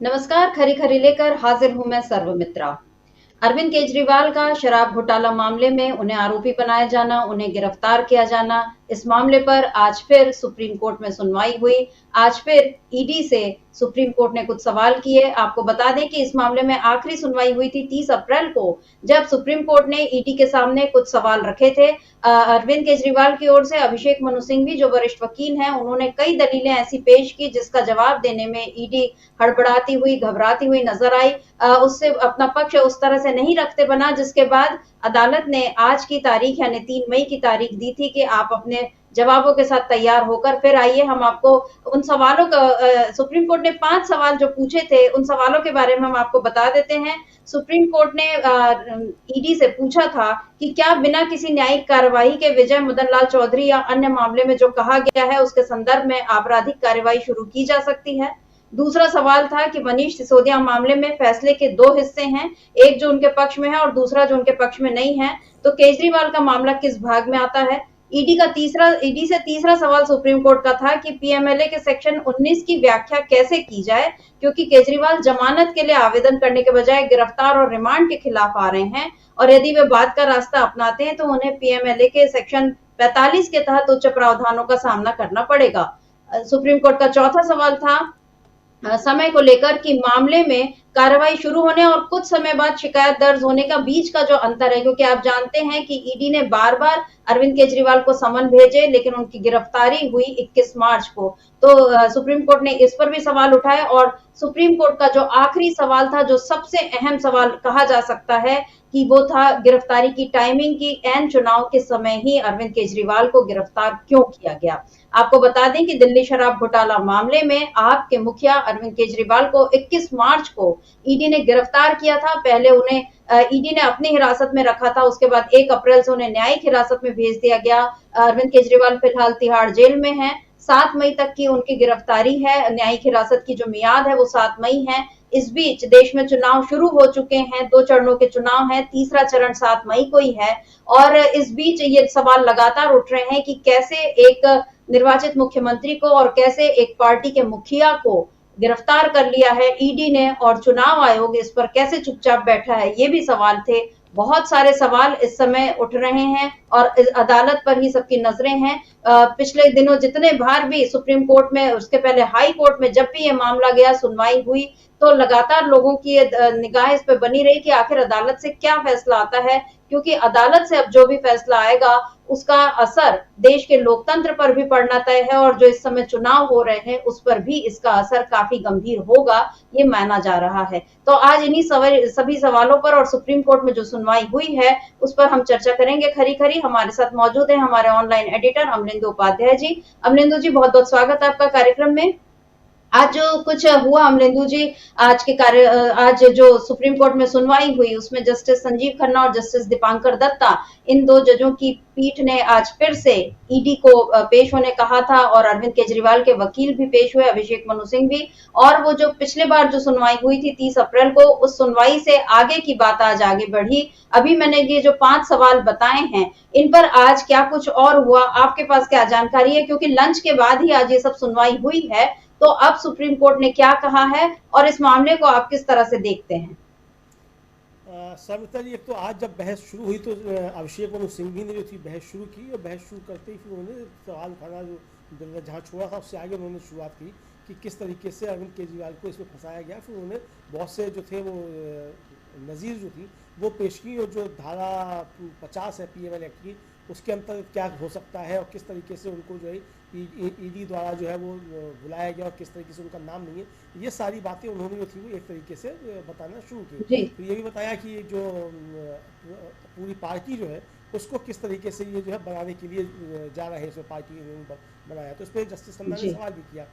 नमस्कार। खरी खरी लेकर हाजिर हूं मैं सर्वमित्रा। अरविंद केजरीवाल का शराब घोटाला मामले में उन्हें आरोपी बनाया जाना, उन्हें गिरफ्तार किया जाना, इस मामले पर आज फिर सुप्रीम कोर्ट में सुनवाई हुई। आज फिर ईडी से सुप्रीम कोर्ट ने कुछ सवाल किए। आपको बता दें कि इस मामले में आखिरी सुनवाई हुई थी 30 अप्रैल को, जब सुप्रीम कोर्ट ने ईडी के सामने कुछ सवाल रखे थे। अरविंद केजरीवाल की ओर से अभिषेक मनु सिंघवी जो वरिष्ठ वकील हैं, उन्होंने कई दलीलें ऐसी पेश की जिसका जवाब देने में ईडी हड़बड़ाती हुई, घबराती हुई नजर आई। उससे अपना पक्ष उस तरह से नहीं रखते बना, जिसके बाद अदालत ने आज की तारीख यानी 3 मई की तारीख दी थी कि आप अपने जवाबों के साथ तैयार होकर फिर आइए। हम आपको उन सवालों का सुप्रीम कोर्ट ने 5 सवाल जो पूछे थे, उन सवालों के बारे में हम आपको बता देते हैं। सुप्रीम कोर्ट ने ईडी से पूछा था कि क्या बिना किसी न्यायिक कार्यवाही के विजय मदन लाल चौधरी या अन्य मामले में जो कहा गया है उसके संदर्भ में आपराधिक कार्यवाही शुरू की जा सकती है। दूसरा सवाल था कि मनीष सिसोदिया मामले में फैसले के 2 हिस्से हैं, एक जो उनके पक्ष में है और दूसरा जो उनके पक्ष में नहीं है, तो केजरीवाल का मामला किस भाग में आता है। ईडी से तीसरा सवाल सुप्रीम कोर्ट का था कि पीएमएलए के सेक्शन 19 की व्याख्या कैसे की जाए, क्योंकि केजरीवाल जमानत के लिए आवेदन करने के बजाय गिरफ्तार और रिमांड के खिलाफ आ रहे हैं, और यदि वे बाद का रास्ता अपनाते हैं तो उन्हें पीएमएलए के सेक्शन 45 के तहत उच्च प्रावधानों का सामना करना पड़ेगा। सुप्रीम कोर्ट का चौथा सवाल था समय को लेकर कि मामले में कार्रवाई शुरू होने और कुछ समय बाद शिकायत दर्ज होने का बीच का जो अंतर है, क्योंकि आप जानते हैं कि ईडी ने बार बार अरविंद केजरीवाल को समन भेजे, लेकिन उनकी गिरफ्तारी हुई 21 मार्च को। तो सुप्रीम कोर्ट ने इस पर भी सवाल उठाए, और सुप्रीम कोर्ट का जो आखिरी सवाल था, जो सबसे अहम सवाल कहा जा सकता है, कि वो था गिरफ्तारी की टाइमिंग की। एन चुनाव के समय ही अरविंद केजरीवाल को गिरफ्तार क्यों किया गया। आपको बता दें कि दिल्ली शराब घोटाला मामले में आप के मुखिया अरविंद केजरीवाल को 21 मार्च को ईडी ने गिरफ्तार किया था। पहले उन्हें ईडी ने अपनी हिरासत में रखा था, उसके बाद 1 अप्रैल से उन्हें न्यायिक हिरासत में भेज दिया गया। अरविंद केजरीवाल फिलहाल तिहाड़ जेल में हैं। 7 मई तक की उनकी गिरफ्तारी है। न्यायिक हिरासत की जो मियाद है वो 7 मई है। इस बीच देश में चुनाव शुरू हो चुके हैं, 2 चरणों के चुनाव हैं, तीसरा चरण 7 मई को ही है। और इस बीच ये सवाल लगातार उठ रहे हैं कि कैसे एक निर्वाचित मुख्यमंत्री को और कैसे एक पार्टी के मुखिया को गिरफ्तार कर लिया है ईडी ने, और चुनाव आयोग इस पर कैसे चुपचाप बैठा है, ये भी सवाल थे। बहुत सारे सवाल इस समय उठ रहे हैं और इस अदालत पर ही सबकी नजरें हैं। पिछले दिनों जितने बार भी सुप्रीम कोर्ट में, उसके पहले हाई कोर्ट में जब भी ये मामला गया, सुनवाई हुई, तो लगातार लोगों की निगाह इस पर बनी रही कि आखिर अदालत से क्या फैसला आता है, क्योंकि अदालत से अब जो भी फैसला आएगा उसका असर देश के लोकतंत्र पर भी पड़ना तय है, और जो इस समय चुनाव हो रहे हैं उस पर भी इसका असर काफी गंभीर होगा, ये माना जा रहा है। तो आज इन्हीं सभी सवालों पर और सुप्रीम कोर्ट में जो सुनवाई हुई है उस पर हम चर्चा करेंगे खरी खरी। हमारे साथ मौजूद है हमारे ऑनलाइन एडिटर अमलिंदु उपाध्याय जी। अमलिंदु जी, बहुत बहुत स्वागत है आपका कार्यक्रम में। आज जो कुछ हुआ अमलेंदु जी, आज जो सुप्रीम कोर्ट में सुनवाई हुई उसमें जस्टिस संजीव खन्ना और जस्टिस दीपांकर दत्ता, इन 2 जजों की पीठ ने आज फिर से ईडी को पेश होने कहा था, और अरविंद केजरीवाल के वकील भी पेश हुए, अभिषेक मनु सिंघवी। और वो जो पिछले बार जो सुनवाई हुई थी 30 अप्रैल को, उस सुनवाई से आगे की बात आज आगे बढ़ी। अभी मैंने ये जो 5 सवाल बताए हैं, इन पर आज क्या कुछ और हुआ, आपके पास क्या जानकारी है, क्योंकि लंच के बाद ही आज ये सब सुनवाई हुई है। तो अब सुप्रीम कोर्ट ने क्या कहा है और इस मामले को आप किस तरह से देखते हैं। सविता जी, एक तो आज जब बहस शुरू हुई तो अभिषेक मनु सिंघवी ने जो थी बहस शुरू की, और बहस शुरू करते ही फिर उन्होंने सवाल उठाना जो जहाँ छोड़ा था उससे आगे उन्होंने शुरुआत की कि किस तरीके से अरविंद केजरीवाल को इसमें फंसाया गया। फिर उन्होंने बहुत से जो थे वो नज़ीर जो थी वो पेश की, और जो धारा 50 है पीएमएल एक्ट की, उसके अंतर्गत क्या हो सकता है और किस तरीके से उनको जो है ईडी द्वारा जो है वो बुलाया गया और किस तरीके से उनका नाम नहीं है, ये सारी बातें उन्होंने जो थी वो एक तरीके से बताना शुरू की। फिर ये भी बताया कि जो पूरी पार्टी जो है उसको किस तरीके से ये जो है बनाने के लिए जा रहे हैं, इसमें पार्टी बनाया। तो इस पर जस्टिस खन्ना ने सवाल भी किया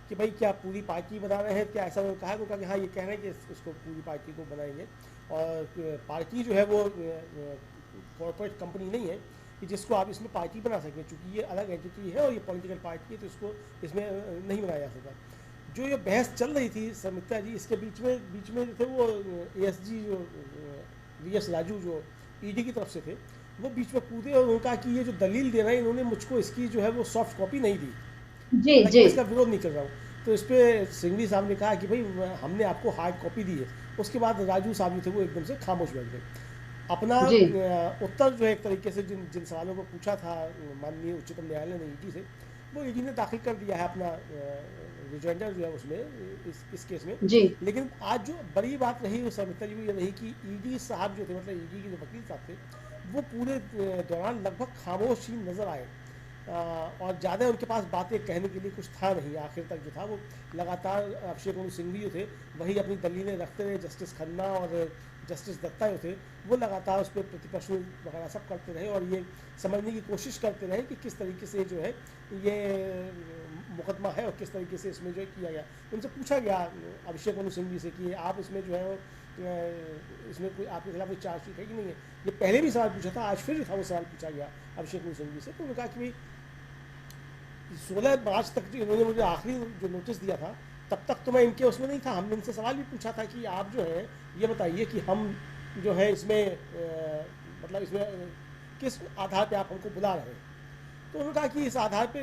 कि भाई क्या पूरी पार्टी बना रहे हैं, क्या ऐसा उन्होंने कहा, तो कहा कि हाँ ये कह रहे हैं कि इसको पूरी पार्टी को बनाएंगे, और पार्टी जो है वो कॉर्पोरेट कंपनी नहीं है कि जिसको आप इसमें पार्टी बना सकें, चूँकि ये अलग एंटिटी है और ये पॉलिटिकल पार्टी है, तो इसको इसमें नहीं बनाया जा सकता। जो ये बहस चल रही थी समिता जी, इसके बीच में जो थे वो एएसजी जो वीएस राजू जो ईडी की तरफ से थे, वो बीच में कूदे और उन्होंने कहा कि ये जो दलील दे रहे हैं इन्होंने मुझको इसकी जो है वो सॉफ्ट कॉपी नहीं दी, जी जी, इसका विरोध नहीं कर रहा हूँ, तो इस पे सिंघवी साहब ने कहा कि भाई हमने आपको हार्ड कॉपी दी है। उसके बाद राजू साहब जो थे वो एकदम से खामोश बैठ गए। अपना जी उत्तर जो है एक तरीके से जिन जिन सवालों को पूछा था माननीय उच्चतम न्यायालय ने ईडी से, वो ईडी ने दाखिल कर दिया है अपना रिजोइंडर जो है उसमें, इस केस में। जी लेकिन आज जो बड़ी बात रही उस समिति जी, ये रही कि ईडी साहब जो थे, मतलब ईडी के जो वकील साहब थे, वो पूरे दौरान लगभग खामोश ही नजर आए। और ज़्यादा उनके पास बातें कहने के लिए कुछ था नहीं। आखिर तक जो था वो लगातार अभिषेक मनु सिंघवी जो थे वही अपनी दलीलें रखते रहे। जस्टिस खन्ना और जस्टिस दत्ता जो थे वो लगातार उस पर प्रतिप्रश्न वगैरह सब करते रहे और ये समझने की कोशिश करते रहे कि किस तरीके से जो है ये मुकदमा है और किस तरीके से इसमें जो है किया गया। उनसे पूछा गया अभिषेक मनु सिंघवी से कि आप इसमें जो है इसमें कोई आपके खिलाफ कोई चार्जशीट है कि नहीं है। ये पहले भी सवाल पूछा था, आज फिर जो था वो सवाल पूछा गया अभिषेक मनु सिंघवी से। तो उन्होंने कहा कि भाई 16 मार्च तक जो इन्होंने मुझे आखिरी जो नोटिस दिया था तब तक तो मैं इनके उसमें नहीं था। हमने इनसे सवाल भी पूछा था कि आप जो है ये बताइए कि हम जो है इसमें मतलब इसमें किस आधार पे आप हमको बुला रहे हैं। तो उन्होंने कहा कि इस आधार पे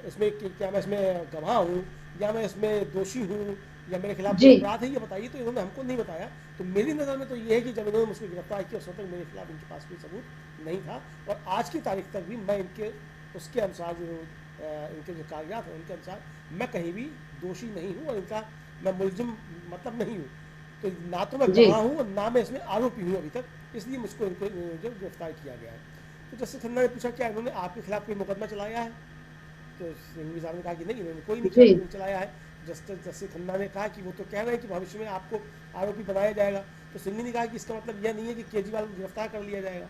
इसमें क्या मैं इसमें गवाह हूँ या मैं इसमें दोषी हूँ या मेरे खिलाफ कोई अपराध है, ये बताइए। तो इन्होंने हमको नहीं बताया। तो मेरी नज़र में तो ये है कि जब इन्होंने मुझको गिरफ्तार किया उस वक्त मेरे खिलाफ इनके पास कोई सबूत नहीं था। और आज की तारीख तक भी मैं इनके उसके अनुसार जो इनके जो कागजात हैं उनके अनुसार मैं कहीं भी दोषी नहीं हूँ और इनका मैं मुलजिम मतलब नहीं हूँ। तो ना तो मैं गवाह हूँ और ना मैं इसमें आरोपी हूँ अभी तक, इसलिए मुझको इनको जो गिरफ्तार किया गया है। तो जस्टिस खन्ना ने पूछा क्या इन्होंने आपके खिलाफ कोई मुकदमा चलाया है। तो सिंघवी साहब ने कहा कि नहीं, इन्होंने कोई नहीं चलाया है। जस्टिस खन्ना ने कहा कि वो तो कह रहे हैं कि भविष्य में आपको आरोपी बनाया जाएगा। तो सिंघवी ने कहा कि इसका मतलब यह नहीं है कि केजरीवाल को गिरफ्तार कर लिया जाएगा।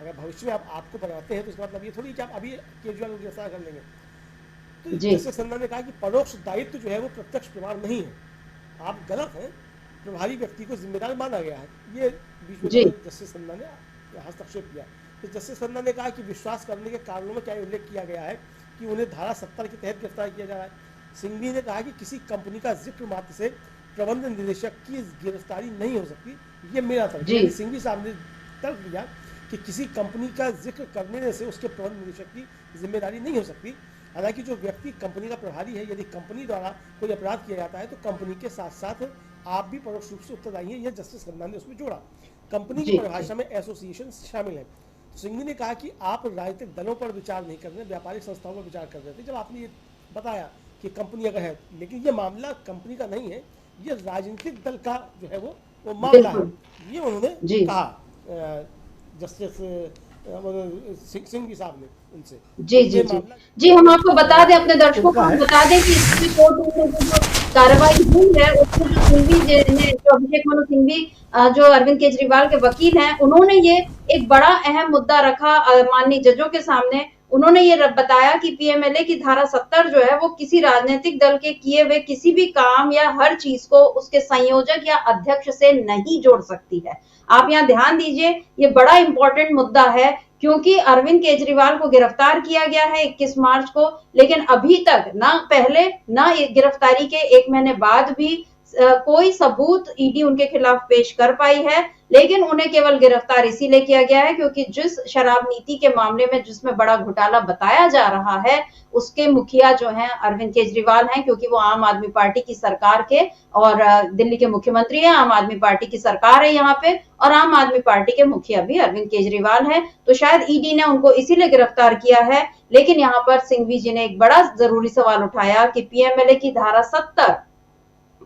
अगर भविष्य में आप आपको बनाते हैं तो इसका मतलब ये थोड़ी कि आप अभी केजरीवाल को गिरफ्तार कर लेंगे। तो जस्टिस खन्ना ने कहा कि परोक्ष दायित्व जो है वो प्रत्यक्ष प्रमाण नहीं है, आप गलत हैं, प्रभारी व्यक्ति को जिम्मेदार माना गया है। ये बीच में जस्टिस खन्ना ने हस्तक्षेप किया। तो जस्टिस खन्ना ने कहा कि विश्वास करने के कारणों में क्या उल्लेख किया गया है कि उन्हें धारा 70 के तहत गिरफ्तार किया जा रहा है। सिंघवी ने कहा कि किसी कंपनी का जिक्र मात्र से प्रबंध निदेशक की गिरफ्तारी नहीं हो सकती। ये मेरा तर्क है। सिंघवी साहब ने तर्क दिया कि किसी कंपनी का जिक्र करने से उसके प्रबंध निदेशक की जिम्मेदारी नहीं हो सकती। हालांकि जो व्यक्ति कंपनी का प्रभारी है, यदि कंपनी द्वारा कोई अपराध किया जाता है तो कंपनी के साथ साथ आप भी परोक्ष रूप से उत्तरदायी हैं। यह जस्टिस खन्ना ने उसमें जोड़ा। कंपनी की परिभाषा में एसोसिएशन शामिल है। तो सिंघवी ने कहा कि आप राजनीतिक दलों पर विचार नहीं कर रहे, व्यापारिक संस्थाओं पर विचार कर रहे थे जब आपने ये बताया कि कंपनी अगर है। लेकिन ये मामला कंपनी का नहीं है, ये राजनीतिक दल का जो है वो मामला है। ये उन्होंने कहा जस्टिस सिंघवी साहब ने उनसे। जी हम आपको बता दें, अपने दर्शकों को बता दें कि कोर्ट में जो कार्रवाई हुई है उसमें जो सिंघवी ने, जो अभिषेक मनु सिंघवी जो अरविंद केजरीवाल के वकील हैं, उन्होंने ये एक बड़ा अहम मुद्दा रखा माननीय जजों के सामने। उन्होंने ये बताया कि पीएमएलए की धारा 70 जो है वो किसी राजनीतिक दल के किए हुए किसी भी काम या हर चीज को उसके संयोजक या अध्यक्ष से नहीं जोड़ सकती है। आप यहाँ ध्यान दीजिए, ये बड़ा इंपॉर्टेंट मुद्दा है क्योंकि अरविंद केजरीवाल को गिरफ्तार किया गया है 21 मार्च को, लेकिन अभी तक ना पहले ना गिरफ्तारी के 1 महीने बाद भी कोई सबूत ईडी उनके खिलाफ पेश कर पाई है। लेकिन उन्हें केवल गिरफ्तार इसीलिए किया गया है क्योंकि जिस शराब नीति के मामले में जिसमें बड़ा घोटाला बताया जा रहा है उसके मुखिया जो हैं अरविंद केजरीवाल हैं, क्योंकि वो आम आदमी पार्टी की सरकार के और दिल्ली के मुख्यमंत्री हैं। आम आदमी पार्टी की सरकार है यहाँ पे और आम आदमी पार्टी के मुखिया भी अरविंद केजरीवाल हैं। तो शायद ईडी ने उनको इसीलिए गिरफ्तार किया है। लेकिन यहाँ पर सिंघवी जी ने एक बड़ा जरूरी सवाल उठाया कि पीएमएलए की धारा 70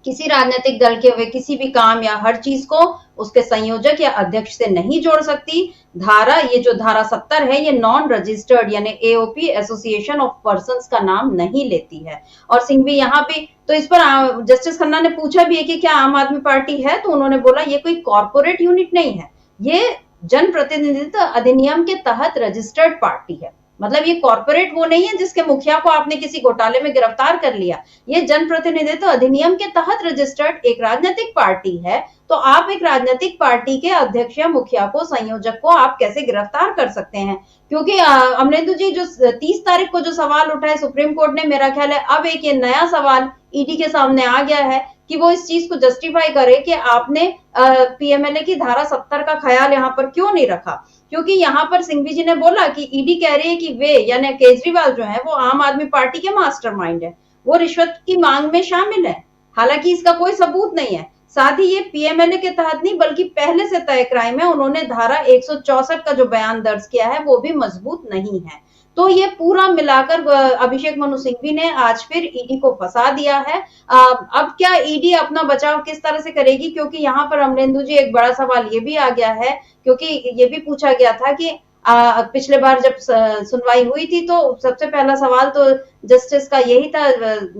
किसी राजनीतिक दल के हुए किसी भी काम या हर चीज को उसके संयोजक या अध्यक्ष से नहीं जोड़ सकती। ये जो धारा 70 है ये नॉन रजिस्टर्ड यानी एओपी एसोसिएशन ऑफ पर्संस का नाम नहीं लेती है। और सिंघवी यहाँ पे तो इस पर जस्टिस खन्ना ने पूछा भी है कि क्या आम आदमी पार्टी है, तो उन्होंने बोला ये कोई कॉर्पोरेट यूनिट नहीं है, ये जनप्रतिनिधित्व अधिनियम के तहत रजिस्टर्ड पार्टी है। मतलब ये कॉर्पोरेट वो नहीं है जिसके मुखिया को आपने किसी घोटाले में गिरफ्तार कर लिया। ये जनप्रतिनिधित्व अधिनियम के तहत रजिस्टर्ड एक राजनीतिक पार्टी है। तो आप एक राजनीतिक पार्टी के अध्यक्ष या मुखिया को, संयोजक को आप कैसे गिरफ्तार कर सकते हैं? क्योंकि अमरेंद्र जी जो 30 तारीख को जो सवाल उठाए सुप्रीम कोर्ट ने, मेरा ख्याल है अब एक ये नया सवाल ईडी के सामने आ गया है कि वो इस चीज को जस्टिफाई करे कि आपने पीएमएलए की धारा 70 का ख्याल यहाँ पर क्यों नहीं रखा। क्योंकि यहाँ पर सिंघवी जी ने बोला कि ईडी कह रही है कि वे यानी केजरीवाल जो है वो आम आदमी पार्टी के मास्टरमाइंड है, वो रिश्वत की मांग में शामिल है, हालांकि इसका कोई सबूत नहीं है। साथ ही ये पीएमएलए के तहत नहीं बल्कि पहले से तय क्राइम है। उन्होंने धारा 164 का जो बयान दर्ज किया है वो भी मजबूत नहीं है। तो ये पूरा मिलाकर अभिषेक मनु सिंघवी ने आज फिर ईडी को फंसा दिया है। अब क्या ईडी अपना बचाव किस तरह से करेगी, क्योंकि यहाँ पर अमलेंदु जी एक बड़ा सवाल ये भी आ गया है, क्योंकि ये भी पूछा गया था कि पिछले बार जब सुनवाई हुई थी तो सबसे पहला सवाल तो जस्टिस का यही था,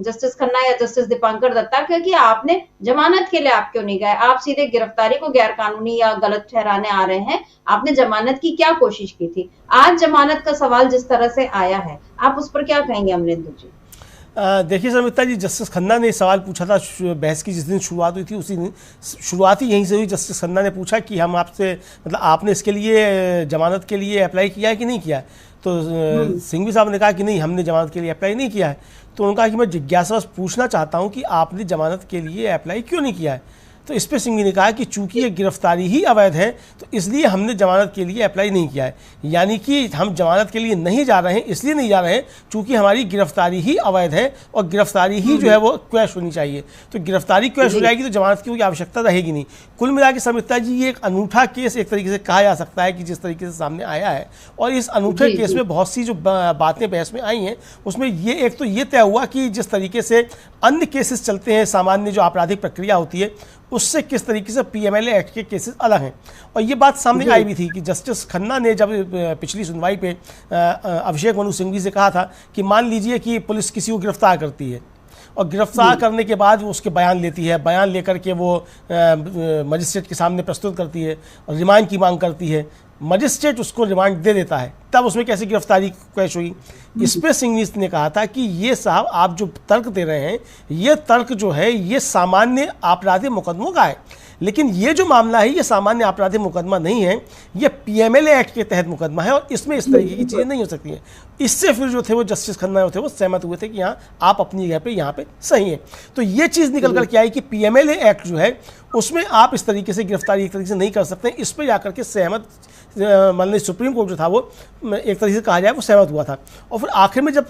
जस्टिस खन्ना या जस्टिस दीपांकर दत्ता का, कि आपने जमानत के लिए आप क्यों नहीं गए, आप सीधे गिरफ्तारी को गैर कानूनी या गलत ठहराने आ रहे हैं, आपने जमानत की क्या कोशिश की थी। आज जमानत का सवाल जिस तरह से आया है, आप उस पर क्या कहेंगे अमलेंदु जी? देखिए समिता जी, जस्टिस खन्ना ने सवाल पूछा था बहस की जिस दिन शुरुआत हुई थी, उसी दिन शुरुआत ही यहीं से हुई। जस्टिस खन्ना ने पूछा कि हम आपसे मतलब आपने इसके लिए जमानत के लिए अप्लाई किया है कि नहीं किया है। तो सिंघवी साहब ने कहा कि नहीं, हमने जमानत के लिए अप्लाई नहीं किया है। तो उन्होंने कहा कि मैं जिज्ञासावश पूछना चाहता हूँ कि आपने जमानत के लिए अप्लाई क्यों नहीं किया है। तो इस पर सिंघवी ने कहा कि चूंकि ये गिरफ्तारी ही अवैध है तो इसलिए हमने जमानत के लिए अप्लाई नहीं किया है। यानी कि हम जमानत के लिए नहीं जा रहे हैं, इसलिए नहीं जा रहे हैं चूंकि हमारी गिरफ्तारी ही अवैध है और गिरफ्तारी ही जो है वो क्वैश होनी चाहिए। तो गिरफ्तारी क्वैश हो जाएगी तो जमानत की कोई आवश्यकता रहेगी नहीं। कुल मिला के समिता जी, ये एक अनूठा केस एक तरीके से कहा जा सकता है कि जिस तरीके से सामने आया है। और इस अनूठे केस में बहुत सी जो बातें बहस में आई हैं उसमें ये एक तो ये तय हुआ कि जिस तरीके से अन्य केसेस चलते हैं, सामान्य जो आपराधिक प्रक्रिया होती है, उससे किस तरीके से पीएमएलए एक्ट के केसेस अलग हैं। और ये बात सामने आई भी थी कि जस्टिस खन्ना ने जब पिछली सुनवाई पे अभिषेक मनु सिंघवी से कहा था कि मान लीजिए कि पुलिस किसी को गिरफ्तार करती है और गिरफ्तार करने के बाद वो उसके बयान लेती है, बयान लेकर के वो मजिस्ट्रेट के सामने प्रस्तुत करती है और रिमांड की मांग करती है, मजिस्ट्रेट उसको रिमांड दे देता है, तब उसमें कैसे गिरफ्तारी कैश हुई। इस पर सिंघवी ने कहा था कि ये साहब आप जो तर्क दे रहे हैं ये तर्क जो है ये सामान्य आपराधिक मुकदमों का है, लेकिन ये जो मामला है ये सामान्य आपराधिक मुकदमा नहीं है, ये पीएमएलए एक्ट के तहत मुकदमा है और इसमें इस तरीके की चीज़ें नहीं हो सकती हैं। इससे फिर जो थे वो जस्टिस खन्ना जो थे वो सहमत हुए थे कि हाँ आप अपनी जगह पे यहाँ पे सही है। तो ये चीज़ निकल कर के आई कि पीएमएलए एक्ट जो है उसमें आप इस तरीके से गिरफ्तारी एक तरीके से नहीं कर सकते। इस पर जाकर के सहमत मतलब सुप्रीम कोर्ट जो था वो एक तरीके से कहा जाए वो सहमत हुआ था। और फिर आखिर में जब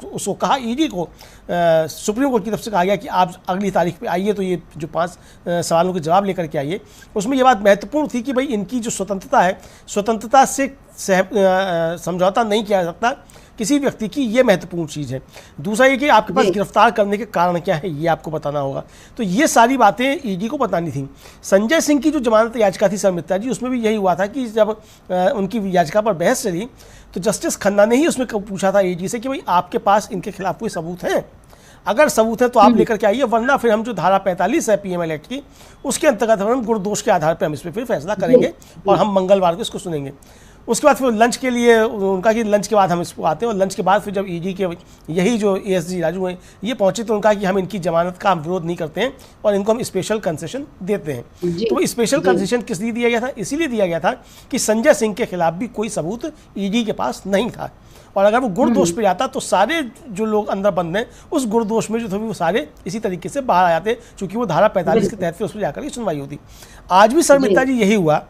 उसको कहा ईडी को, सुप्रीम कोर्ट की तरफ से कहा गया कि आप अगली तारीख पे आइए तो ये जो 5 सवालों के जवाब लेकर के आइए, उसमें ये बात महत्वपूर्ण थी कि भाई इनकी जो स्वतंत्रता है, स्वतंत्रता से समझौता नहीं किया जा सकता किसी व्यक्ति की, ये महत्वपूर्ण चीज़ है। दूसरा ये कि आपके पास गिरफ्तार करने के कारण क्या है ये आपको बताना होगा। तो ये सारी बातें ईडी को बतानी थी। संजय सिंह की जो जमानत याचिका थी शर्मिष्ठा जी, उसमें भी यही हुआ था कि जब उनकी याचिका पर बहस चली तो जस्टिस खन्ना ने ही उसमें पूछा था ईडी से कि भाई आपके पास इनके खिलाफ कोई सबूत है, अगर सबूत है तो आप लेकर के आइए, वरना फिर हम जो धारा 45 है पीएमएल एक्ट की उसके अंतर्गत हम गुणदोष के आधार पर हम इस पर फिर फैसला करेंगे और हम मंगलवार को इसको सुनेंगे। उसके बाद फिर लंच के लिए उनका कि लंच के बाद हम इसको आते हैं, और लंच के बाद फिर जब ईडी के यही जो एएसजी राजू हैं ये पहुंचे तो उनका कि हम इनकी जमानत का हम विरोध नहीं करते हैं और इनको हम स्पेशल कंसेशन देते हैं। तो वो स्पेशल कंसेशन किस लिए दिया गया था? इसीलिए दिया गया था कि संजय सिंह के खिलाफ भी कोई सबूत ईडी के पास नहीं था, और अगर वो गुणदोष पे जाता तो सारे जो लोग अंदर बंद हैं उस गुणदोष में जो थे वो सारे इसी तरीके से बाहर आ जाते, चूंकि वो धारा 45 के तहत उस पर जाकर सुनवाई होती। आज भी शर्मिष्ठा जी यही हुआ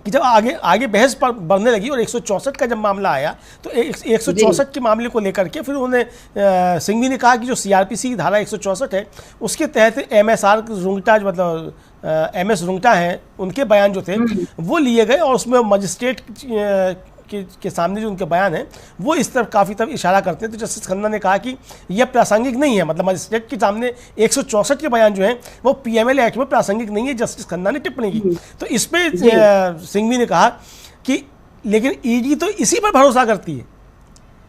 कि जब आगे बहस पर बढ़ने लगी और 164 का जब मामला आया तो 164 के मामले को लेकर के फिर उन्होंने सिंघवी ने कहा कि जो सीआरपीसी की धारा 164 है उसके तहत एमएसआर रुंगटा मतलब एमएस रुंगटा हैं उनके बयान जो थे वो लिए गए, और उसमें मजिस्ट्रेट के सामने जो उनके बयान हैं वो इस तरफ काफ़ी तरफ इशारा करते हैं। तो जस्टिस खन्ना ने कहा कि यह प्रासंगिक नहीं है, मतलब मजिस्ट्रेट के सामने 164 के बयान जो हैं वो पीएमएलए एक्ट में प्रासंगिक नहीं है, जस्टिस खन्ना ने टिप्पणी की। तो इस पर सिंघवी ने कहा कि लेकिन ईडी तो इसी पर भरोसा करती है,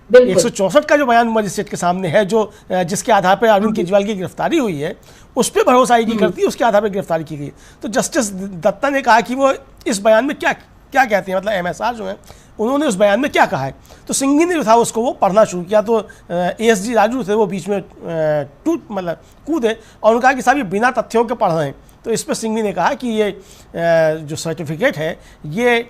164 का जो बयान मजिस्ट्रेट के सामने है जो जिसके आधार पर अरविंद केजरीवाल की गिरफ्तारी हुई है उस पर भरोसा ईडी करती है, उसके आधार पर गिरफ्तारी की गई। तो जस्टिस दत्ता ने कहा कि वो इस बयान में क्या क्या कहते हैं, मतलब एमएसआर जो है उन्होंने उस बयान में क्या कहा है। तो सिंघवी ने जो था उसको वो पढ़ना शुरू किया, तो एएसजी राजू थे वो बीच में मतलब कूदे और उन्होंने कहा कि साहब ये बिना तथ्यों के पढ़ रहे हैं। तो इस पर सिंघवी ने कहा कि ये जो सर्टिफिकेट है ये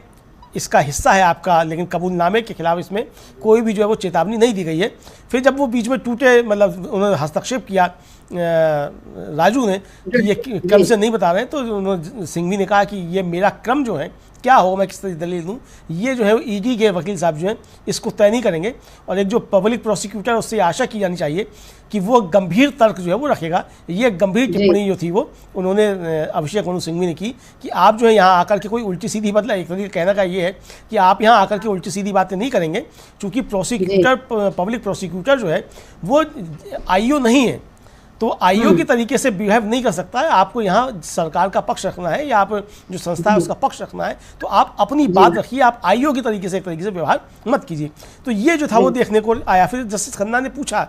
इसका हिस्सा है आपका, लेकिन कबूलनामे के खिलाफ इसमें कोई भी जो है वो चेतावनी नहीं दी गई है। फिर जब वो बीच में टूटे, मतलब उन्होंने हस्तक्षेप किया राजू ने कि ये क्रम से नहीं बता रहे हैं, तो उन्होंने सिंघवी ने कहा कि ये मेरा क्रम जो है क्या हो, मैं किस तरह दलील दूँ, ये जो है ईडी के वकील साहब जो हैं इसको तय नहीं करेंगे। और एक जो पब्लिक प्रोसिक्यूटर, उससे आशा की जानी चाहिए कि वो गंभीर तर्क जो है वो रखेगा। ये गंभीर टिप्पणी जो थी वो उन्होंने अभिषेक मनु सिंघवी ने की कि आप जो है यहाँ आकर के कोई उल्टी सीधी, मतलब एक तरीके कहने का ये है कि आप यहाँ आकर के उल्टी सीधी बातें नहीं करेंगे, क्योंकि प्रोसिक्यूटर, पब्लिक प्रोसिक्यूटर जो है वो आईओ नहीं है, तो आईओ के तरीके से बिहेव नहीं कर सकता है। आपको यहाँ सरकार का पक्ष रखना है या आप जो संस्था है उसका पक्ष रखना है, तो आप अपनी बात रखिए, आप आईओ के तरीके से एक तरीके से व्यवहार मत कीजिए। तो ये जो था वो देखने को आया। फिर जस्टिस खन्ना ने पूछा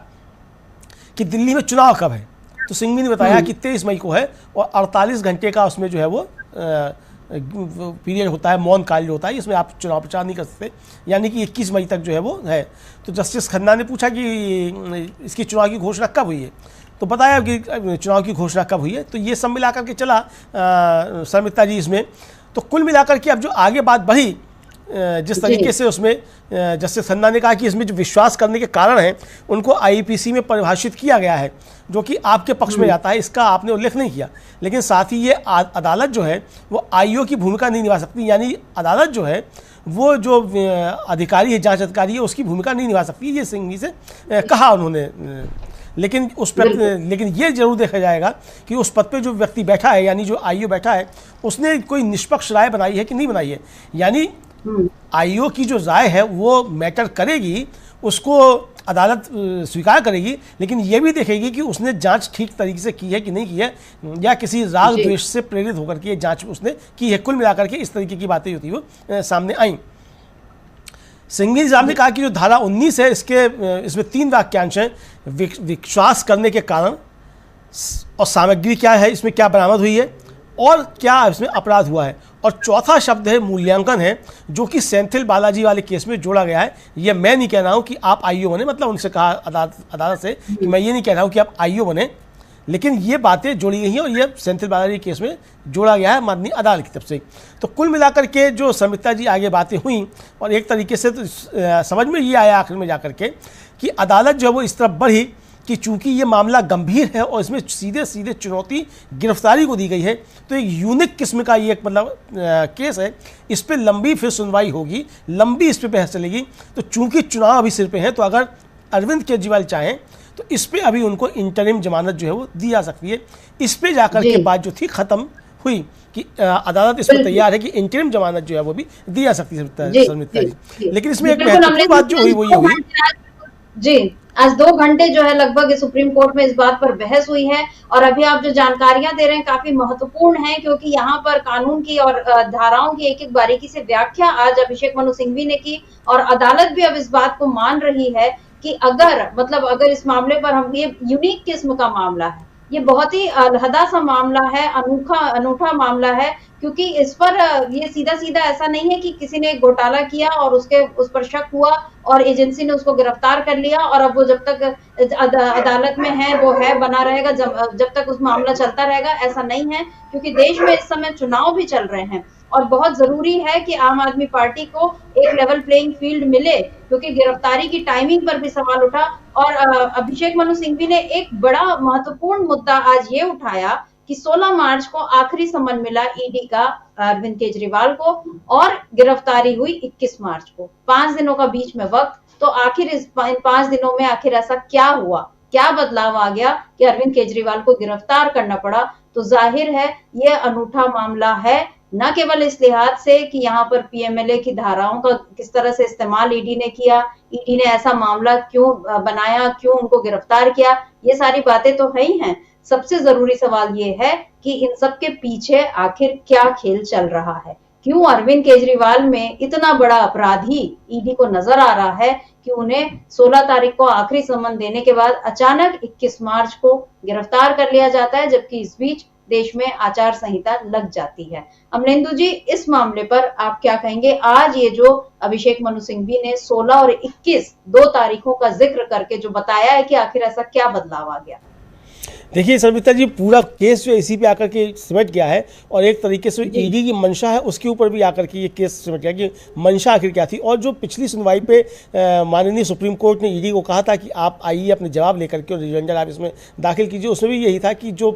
कि दिल्ली में चुनाव कब है, तो सिंघवी ने बताया कि 23 मई को है और 48 घंटे का उसमें जो है वो पीरियड होता है, मौन काल जो होता है, इसमें आप चुनाव प्रचार नहीं कर सकते, यानी कि 21 मई तक जो है वो है। तो जस्टिस खन्ना ने पूछा कि इसकी चुनाव की घोषणा कब हुई है, तो बताया कि चुनाव की घोषणा कब हुई है। तो ये सब मिलाकर के चला शर्मिष्ठा जी इसमें। तो कुल मिलाकर के अब जो आगे बात बढ़ी, जिस तरीके से उसमें जस्टिस खन्ना ने कहा कि इसमें जो विश्वास करने के कारण हैं उनको आईपीसी में परिभाषित किया गया है, जो कि आपके पक्ष में जाता है, इसका आपने उल्लेख नहीं किया। लेकिन साथ ही ये अदालत जो है वो आईओ की भूमिका नहीं निभा सकती, यानी अदालत जो है वो जो अधिकारी है, जांच अधिकारी है, उसकी भूमिका नहीं निभा सकती, ये सिंघवी से कहा उन्होंने। लेकिन उस पर लेकिन ये जरूर देखा जाएगा कि उस पद पे जो व्यक्ति बैठा है, यानी जो आईओ बैठा है, उसने कोई निष्पक्ष राय बनाई है कि नहीं बनाई है। यानी आईओ की जो राय है वो मैटर करेगी, उसको अदालत स्वीकार करेगी, लेकिन ये भी देखेगी कि उसने जांच ठीक तरीके से की है कि नहीं की है, या किसी राग द्वेष से प्रेरित होकर के जांच उसने की है। कुल मिलाकर के इस तरीके की बातें होती वो सामने आई। सिंघवी साहब ने कहा कि जो धारा 19 है इसमें 3 वाक्यांश हैं, विश्वास करने के कारण, और सामग्री क्या है, इसमें क्या बरामद हुई है, और क्या इसमें अपराध हुआ है, और चौथा शब्द है मूल्यांकन है, जो कि सेंथिल बालाजी वाले केस में जोड़ा गया है। ये मैं नहीं कह रहा हूं कि आप आईओ बने, मतलब उनसे कहा अदालत से कि मैं ये नहीं कह रहा हूं कि आप आईओ बने, लेकिन ये बातें जोड़ी गई हैं और ये सेंथिल बालाजी केस में जोड़ा गया है माननीय अदालत की तरफ से। तो कुल मिलाकर के जो शर्मिष्ठा जी आगे बातें हुई, और एक तरीके से तो समझ में ये आया आखिर में जाकर के कि अदालत जो है वो इस तरफ बढ़ी कि चूंकि ये मामला गंभीर है और इसमें सीधे सीधे चुनौती गिरफ्तारी को दी गई है, तो एक यूनिक किस्म का ये एक मतलब केस है, इस पर लंबी फिर सुनवाई होगी, लंबी इस पर बहस चलेगी। तो चूंकि चुनाव अभी सिर पे है, तो अगर अरविंद केजरीवाल चाहें तो इस पर अभी उनको इंटरिम जमानत जो है वो दी जा सकती है। इस पर जाकर के बात जो थी खत्म हुई कि अदालत इस पर तैयार है कि इंटरिम जमानत जो है वो भी दी जा सकती है शर्मिष्ठा जी। लेकिन इसमें एक महत्वपूर्ण बात जो हुई वो ये हुई जी, आज 2 घंटे जो है लगभग सुप्रीम कोर्ट में इस बात पर बहस हुई है, और अभी आप जो जानकारियां दे रहे हैं काफी महत्वपूर्ण है, क्योंकि यहाँ पर कानून की और धाराओं की एक एक बारीकी से व्याख्या आज अभिषेक मनु सिंघवी ने की, और अदालत भी अब इस बात को मान रही है कि अगर इस मामले पर हम, ये यूनिक किस्म का मामला है, ये बहुत ही अलहदा सा मामला है, अनूठा मामला है, क्योंकि इस पर ये सीधा सीधा ऐसा नहीं है कि किसी ने घोटाला किया और उस पर शक हुआ और एजेंसी ने उसको गिरफ्तार कर लिया और अब वो जब तक अदालत में है वो है बना रहेगा, जब तक उस मामला चलता रहेगा, ऐसा नहीं है। क्योंकि देश में इस समय चुनाव भी चल रहे हैं और बहुत जरूरी है कि आम आदमी पार्टी को एक लेवल प्लेइंग फील्ड मिले, क्योंकि गिरफ्तारी की टाइमिंग पर भी सवाल उठा। और अभिषेक मनु सिंघवी ने एक बड़ा महत्वपूर्ण मुद्दा आज ये उठाया कि 16 मार्च को आखिरी समन मिला ईडी का अरविंद केजरीवाल को, और गिरफ्तारी हुई 21 मार्च को, 5 दिनों का बीच में वक्त। तो आखिर इन 5 दिनों में आखिर ऐसा क्या हुआ, क्या बदलाव आ गया कि अरविंद केजरीवाल को गिरफ्तार करना पड़ा? तो जाहिर है ये अनूठा मामला है, न केवल इस लिहाज से कि यहाँ पर पीएमएलए की धाराओं का किस तरह से इस्तेमाल ईडी ने किया, ईडी ने ऐसा मामला क्यों बनाया, क्यों उनको गिरफ्तार किया, ये सारी बातें तो है ही हैं। सबसे जरूरी सवाल ये है कि इन सब के पीछे आखिर क्या खेल चल रहा है, क्यों अरविंद केजरीवाल में इतना बड़ा अपराधी ईडी को नजर आ रहा है कि उन्हें 16 तारीख को आखिरी समन देने के बाद अचानक 21 मार्च को गिरफ्तार कर लिया जाता है, जबकि इस बीच देश में आचार संहिता लग जाती है। अमलेंदु जी, इस मामले पर आप क्या कहेंगे? आज ये जो अभिषेक मनु सिंघवी ने 16 और 21 2 तारीखों का जिक्र करके जो बताया है कि आखिर ऐसा क्या बदलाव आ गया? देखिए सर्मिता जी, पूरा केस जो इसी पे आकर के सिमट गया है और एक तरीके से ईडी की मंशा है उसके ऊपर भी आकर के ये केस सिमट गया कि मंशा आखिर क्या थी। और जो पिछली सुनवाई पे माननीय सुप्रीम कोर्ट ने ईडी को कहा था कि आप आइए अपने जवाब लेकर के और रिवेंजर आप इसमें दाखिल कीजिए, उसमें भी यही था कि जो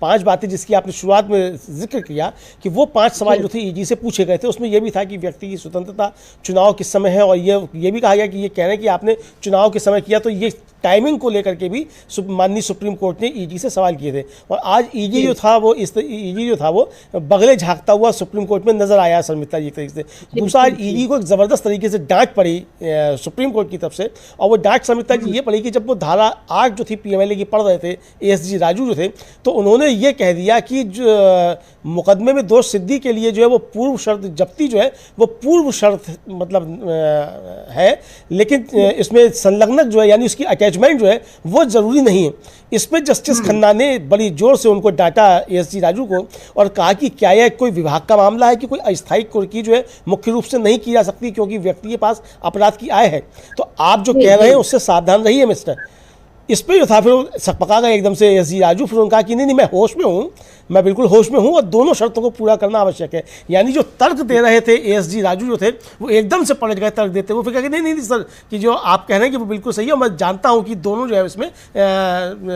5 बातें जिसकी आपने शुरुआत में जिक्र किया कि वो 5 सवाल जो थे ईडी से पूछे गए थे, उसमें यह भी था कि व्यक्ति की स्वतंत्रता, चुनाव किस समय है, और ये भी कहा गया कि ये कह रहे हैं कि आपने चुनाव के समय किया, तो ये टाइमिंग को लेकर के भी माननीय सुप्रीम कोर्ट ने ईडी से सवाल किए थे। और आज ईडी जो था वो बगले झांकता हुआ सुप्रीम कोर्ट में नजर आया शर्मिता जी एक तरीके से। दूसरा, आज ईडी को एक जबरदस्त तरीके से डांट पड़ी सुप्रीम कोर्ट की तरफ से, और वो डांट शर्मिता जी ये पड़ी कि जब वो धारा 8 जो थी पीएमएलए की पढ़ रहे थे एएसजी राजू जो थे, तो उन्होंने ये कह दिया कि मुकदमे में दोष सिद्धि के लिए जो है वो पूर्व शर्त जब्ती जो है वो पूर्व शर्त मतलब है, लेकिन इसमें संलग्नक जो है यानी उसकी अटैचमेंट जो है वो जरूरी नहीं है। इस पर जस्टिस खन्ना ने बड़ी जोर से उनको डांटा एएसजी राजू को और कहा कि क्या यह कोई विभाग का मामला है कि कोई अस्थायी कुर्की जो है मुख्य रूप से नहीं की जा सकती क्योंकि व्यक्ति के पास अपराध की आय है। तो आप जो कह रहे हैं उससे सावधान रहिए मिस्टर। इस पर जो था फिर सकपका गए एकदम से एएसजी राजू, फिर उन्होंने कहा कि नहीं मैं होश में हूँ, मैं बिल्कुल होश में हूँ और दोनों शर्तों को पूरा करना आवश्यक है। यानी जो तर्क दे रहे थे एएसजी राजू जो थे वो एकदम से पलट गए तर्क देते, वो फिर कहा कि नहीं सर कि जो आप कह रहे हैं कि वो बिल्कुल सही है, मैं जानता हूँ कि दोनों जो है इसमें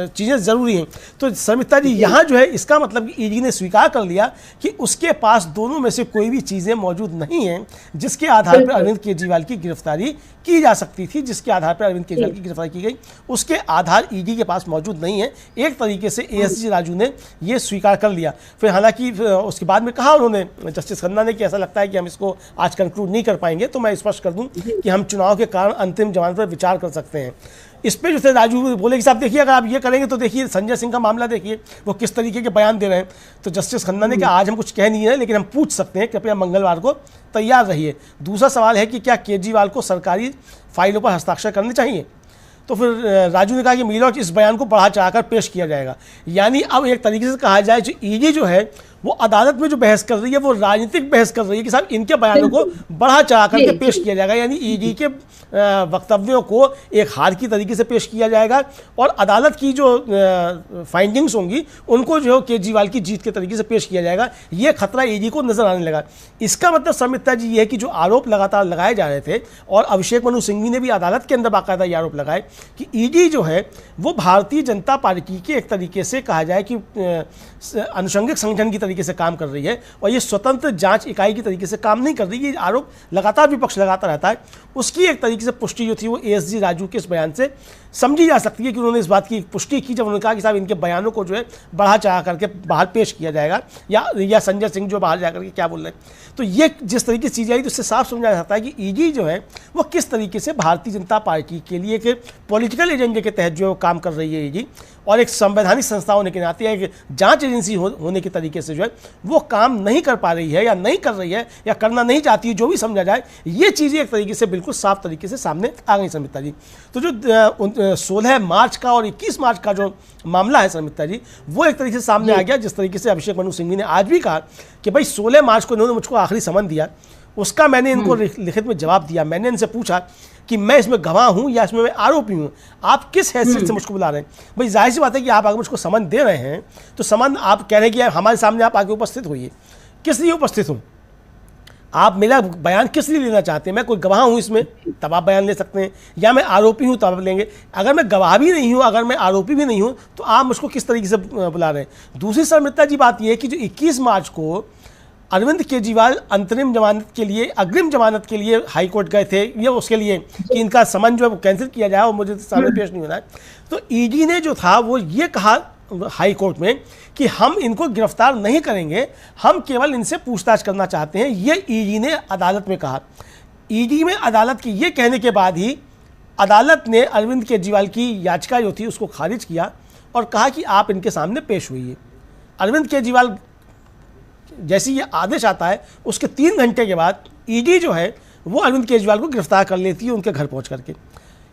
चीज़ें ज़रूरी हैं। तो समिता जी यहाँ जो है इसका मतलब ईडी ने स्वीकार कर लिया कि उसके पास दोनों में से कोई भी चीज़ें मौजूद नहीं हैं जिसके आधार पर अरविंद केजरीवाल की गिरफ्तारी की जा सकती थी, जिसके आधार पर अरविंद केजरीवाल की गिरफ्तारी की गई उसके आधार ईडी के पास मौजूद नहीं है। एक तरीके से एएसजी राजू ने ये स्वीकार कर लिया। फिर हालांकि उसके बाद में कहा उन्होंने जस्टिस खन्ना ने कि ऐसा लगता है कि हम इसको आज कंक्लूड नहीं कर पाएंगे, तो मैं स्पष्ट कर दूं कि हम चुनाव के कारण अंतिम जमानत पर विचार कर सकते हैं। इस पे जो थे राजू बोले कि साहब देखिए अगर आप ये करेंगे तो देखिए संजय सिंह का मामला देखिए वो किस तरीके के बयान दे रहे हैं। तो जस्टिस खन्ना ने कहा आज हम कुछ कह नहीं रहे लेकिन हम पूछ सकते हैं, कृपया मंगलवार को तैयार रहिए। दूसरा सवाल है कि क्या केजरीवाल को सरकारी फाइलों पर हस्ताक्षर करने चाहिए। तो फिर राजू ने कहा कि मिलोट इस बयान को बढ़ा चढ़ाकर पेश किया जाएगा। यानी अब एक तरीके से कहा जाए जो ईडी जो है वो अदालत में जो बहस कर रही है वो राजनीतिक बहस कर रही है कि साहब इनके बयानों को बढ़ा चढ़ा करके पेश किया जाएगा। यानी ईडी के वक्तव्यों को एक हार की तरीके से पेश किया जाएगा और अदालत की जो फाइंडिंग्स होंगी उनको जो केजरीवाल की जीत के तरीके से पेश किया जाएगा। ये खतरा ईडी को नजर आने लगा। इसका मतलब समिता जी ये है कि जो आरोप लगातार लगाए जा रहे थे और अभिषेक मनु सिंघवी ने भी अदालत के अंदर बाकायदा ये आरोप लगाए कि ईडी जो है वो भारतीय जनता पार्टी के एक तरीके से कहा जाए कि अनुषंगिक संगठन की तरीके से काम कर रही है और ये स्वतंत्र जांच इकाई की तरीके से काम नहीं कर रही। ये आरोप लगातार विपक्ष लगाता रहता है। उसकी एक तरीके से पुष्टि जो थी वो एएसजी राजू के इस बयान से समझी जा सकती है कि उन्होंने इस बात की पुष्टि की जब उन्होंने कहा कि साहब इनके बयानों को जो है बढ़ा चढ़ा करके बाहर पेश किया जाएगा या संजय सिंह जो बाहर जाकर के क्या बोल रहे हैं। तो ये जिस तरीके से चीज़ आई तो उससे साफ समझा जा सकता है कि ईडी जो है वो किस तरीके से भारतीय जनता पार्टी के लिए एक पॉलिटिकल एजेंडे के तहत जो है वो काम कर रही है ईडी और एक संवैधानिक संस्था होने के नाते एक जांच एजेंसी होने के तरीके से जो है वो काम नहीं कर पा रही है या नहीं कर रही है या करना नहीं चाहती है, जो भी समझा जाए ये चीज़ें एक तरीके से बिल्कुल साफ तरीके से सामने आ गई समिता जी। तो जो 16 मार्च का और 21 मार्च का जो मामला है समिता जी वो एक तरीके से सामने आ गया। जिस तरीके से अभिषेक मनु सिंघवी ने आज भी कहा कि भाई 16 मार्च को इन्होंने मुझको आखिरी समन दिया, उसका मैंने इनको लिखित में जवाब दिया। मैंने इनसे पूछा कि मैं इसमें गवाह हूं या इसमें मैं आरोपी हूं, आप किस हैसियत से मुझको बुला रहे हैं। भाई जाहिर सी बात है कि आप अगर मुझको समन दे रहे हैं तो समन आप कह रहे हैं कि हमारे सामने आप आगे उपस्थित होइए। किस लिए उपस्थित हूं, आप मेरा बयान किस लिए लेना चाहते हैं। मैं कोई गवाह हूं इसमें तब आप बयान ले सकते हैं, या मैं आरोपी हूं तब आप लेंगे। अगर मैं गवाह भी नहीं हूं, अगर मैं आरोपी भी नहीं हूं तो आप मुझको किस तरीके से बुला रहे हैं। दूसरी शर्मिता जी बात यह है कि जो 21 मार्च को अरविंद केजरीवाल अंतरिम जमानत के लिए अग्रिम जमानत के लिए हाई कोर्ट गए थे, ये उसके लिए कि इनका समन जो है वो कैंसिल किया जाए और मुझे सामने पेश नहीं होना है। तो ईडी ने जो था वो ये कहा हाई कोर्ट में कि हम इनको गिरफ्तार नहीं करेंगे, हम केवल इनसे पूछताछ करना चाहते हैं। ये ईडी ने अदालत में कहा। ईडी में अदालत के ये कहने के बाद ही अदालत ने अरविंद केजरीवाल की याचिका जो थी उसको खारिज किया और कहा कि आप इनके सामने पेश हुई। अरविंद केजरीवाल जैसे ये आदेश आता है उसके 3 घंटे के बाद ईडी जो है वो अरविंद केजरीवाल को गिरफ्तार कर लेती है उनके घर पहुंच करके।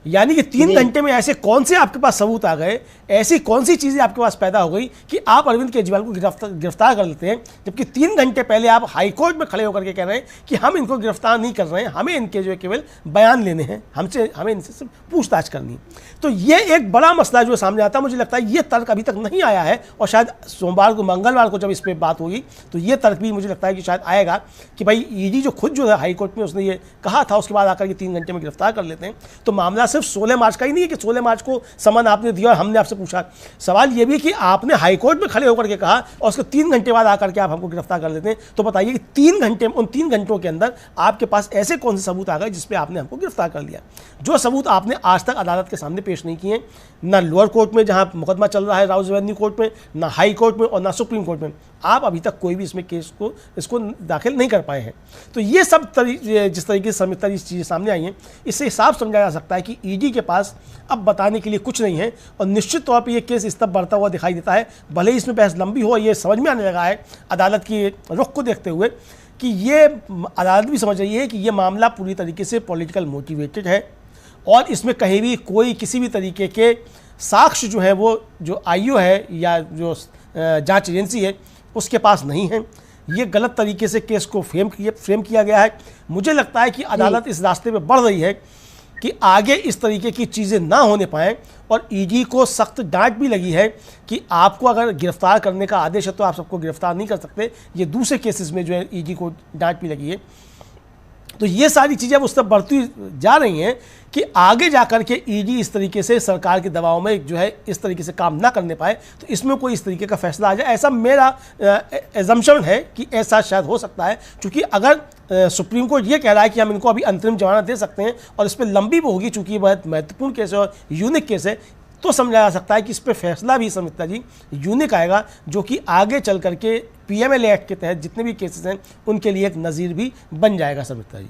यानी कि 3 जी। घंटे में ऐसे कौन से आपके पास सबूत आ गए, ऐसी कौन सी चीज़ें आपके पास पैदा हो गई कि आप अरविंद केजरीवाल को गिरफ्तार कर लेते हैं, जबकि 3 घंटे पहले आप हाईकोर्ट में खड़े होकर के कह रहे हैं कि हम इनको गिरफ्तार नहीं कर रहे हैं, हमें इनके जो है केवल बयान लेने हैं, हमें इनसे सिर्फ पूछताछ करनी है। तो ये एक बड़ा मसला जो सामने आता है, मुझे लगता है ये तर्क अभी तक नहीं आया है, और शायद सोमवार को मंगलवार को जब इस पर बात होगी तो ये तर्क भी मुझे लगता है कि शायद आएगा कि भाई ईडी जो खुद जो है हाईकोर्ट में उसने ये कहा था, उसके बाद आकर के 3 घंटे में गिरफ्तार कर लेते हैं। तो मामला सिर्फ 16 मार्च का ही नहीं है कि 16 मार्च को समन आपने दिया और हमने आपसे पूछा। सवाल ये भी कि आपने हाईकोर्ट में खड़े होकर के कहा और उसके 3 घंटे बाद आकर के आप हमको गिरफ्तार कर लेते हैं। तो बताइए कि 3 घंटे, उन 3 घंटों के अंदर आपके पास ऐसे कौन से सबूत आ गए जिसपे आपने हमको गिरफ्तार कर लिया, जो सबूत आपने आज तक अदालत के सामने पेश नहीं किए, ना लोअर कोर्ट में जहां मुकदमा चल रहा है राउज एवेन्यू कोर्ट में, ना हाई कोर्ट में और ना सुप्रीम कोर्ट में। आप अभी तक कोई भी इसमें केस को इसको दाखिल नहीं कर पाए हैं। तो ये सब जिस तरीके से संयुक्त चीज़ें सामने आई हैं, इससे साफ समझा जा सकता है कि ईडी के पास अब बताने के लिए कुछ नहीं है, और निश्चित तौर पर यह केस इस तरफ बढ़ता हुआ दिखाई देता है। भले ही इसमें बहस लंबी हो, ये समझ में आने लगा है अदालत की रुख को देखते हुए कि ये अदालत भी समझ रही है कि ये मामला पूरी तरीके से पॉलिटिकल मोटिवेटेड है, और इसमें कहीं भी कोई किसी भी तरीके के साक्ष्य जो है वो जो आईओ है या जो जांच एजेंसी है उसके पास नहीं है। ये गलत तरीके से केस को फ्रेम किया गया है। मुझे लगता है कि अदालत इस रास्ते पे बढ़ रही है कि आगे इस तरीके की चीज़ें ना होने पाएँ, और ईडी को सख्त डांट भी लगी है कि आपको अगर गिरफ्तार करने का आदेश है तो आप सबको गिरफ्तार नहीं कर सकते। ये दूसरे केसेस में जो है ईडी को डांट भी लगी है। तो ये सारी चीज़ें अब उस तरफ बढ़ती जा रही हैं कि आगे जाकर के ईडी इस तरीके से सरकार के दबाव में जो है इस तरीके से काम ना करने पाए, तो इसमें कोई इस तरीके का फैसला आ जाए, ऐसा मेरा एजम्पशन है कि ऐसा शायद हो सकता है। क्योंकि अगर सुप्रीम कोर्ट ये कह रहा है कि हम इनको अभी अंतरिम जमानत दे सकते हैं और इस पर लंबी वो होगी, चूँकि ये बहुत महत्वपूर्ण केस है और यूनिक केस है, तो समझा जा सकता है कि इस पर फैसला भी समिता जी यूनिक आएगा, जो कि आगे चल करके पीएमएलए एक्ट के तहत जितने भी केसेस हैं उनके लिए एक नज़ीर भी बन जाएगा। समिता जी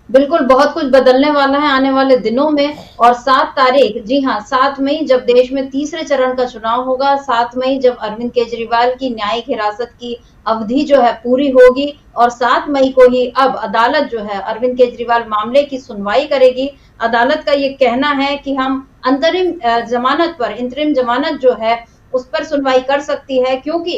बिल्कुल, बहुत कुछ बदलने वाला है आने वाले दिनों में। और 7 तारीख, जी हाँ, 7 मई जब देश में तीसरे चरण का चुनाव होगा, 7 मई जब अरविंद केजरीवाल की न्यायिक हिरासत की अवधि जो है पूरी होगी, और 7 मई को ही अब अदालत जो है अरविंद केजरीवाल मामले की सुनवाई करेगी। अदालत का ये कहना है कि हम अंतरिम जमानत पर, इंतरिम जमानत जो है उस पर सुनवाई कर सकती है, क्योंकि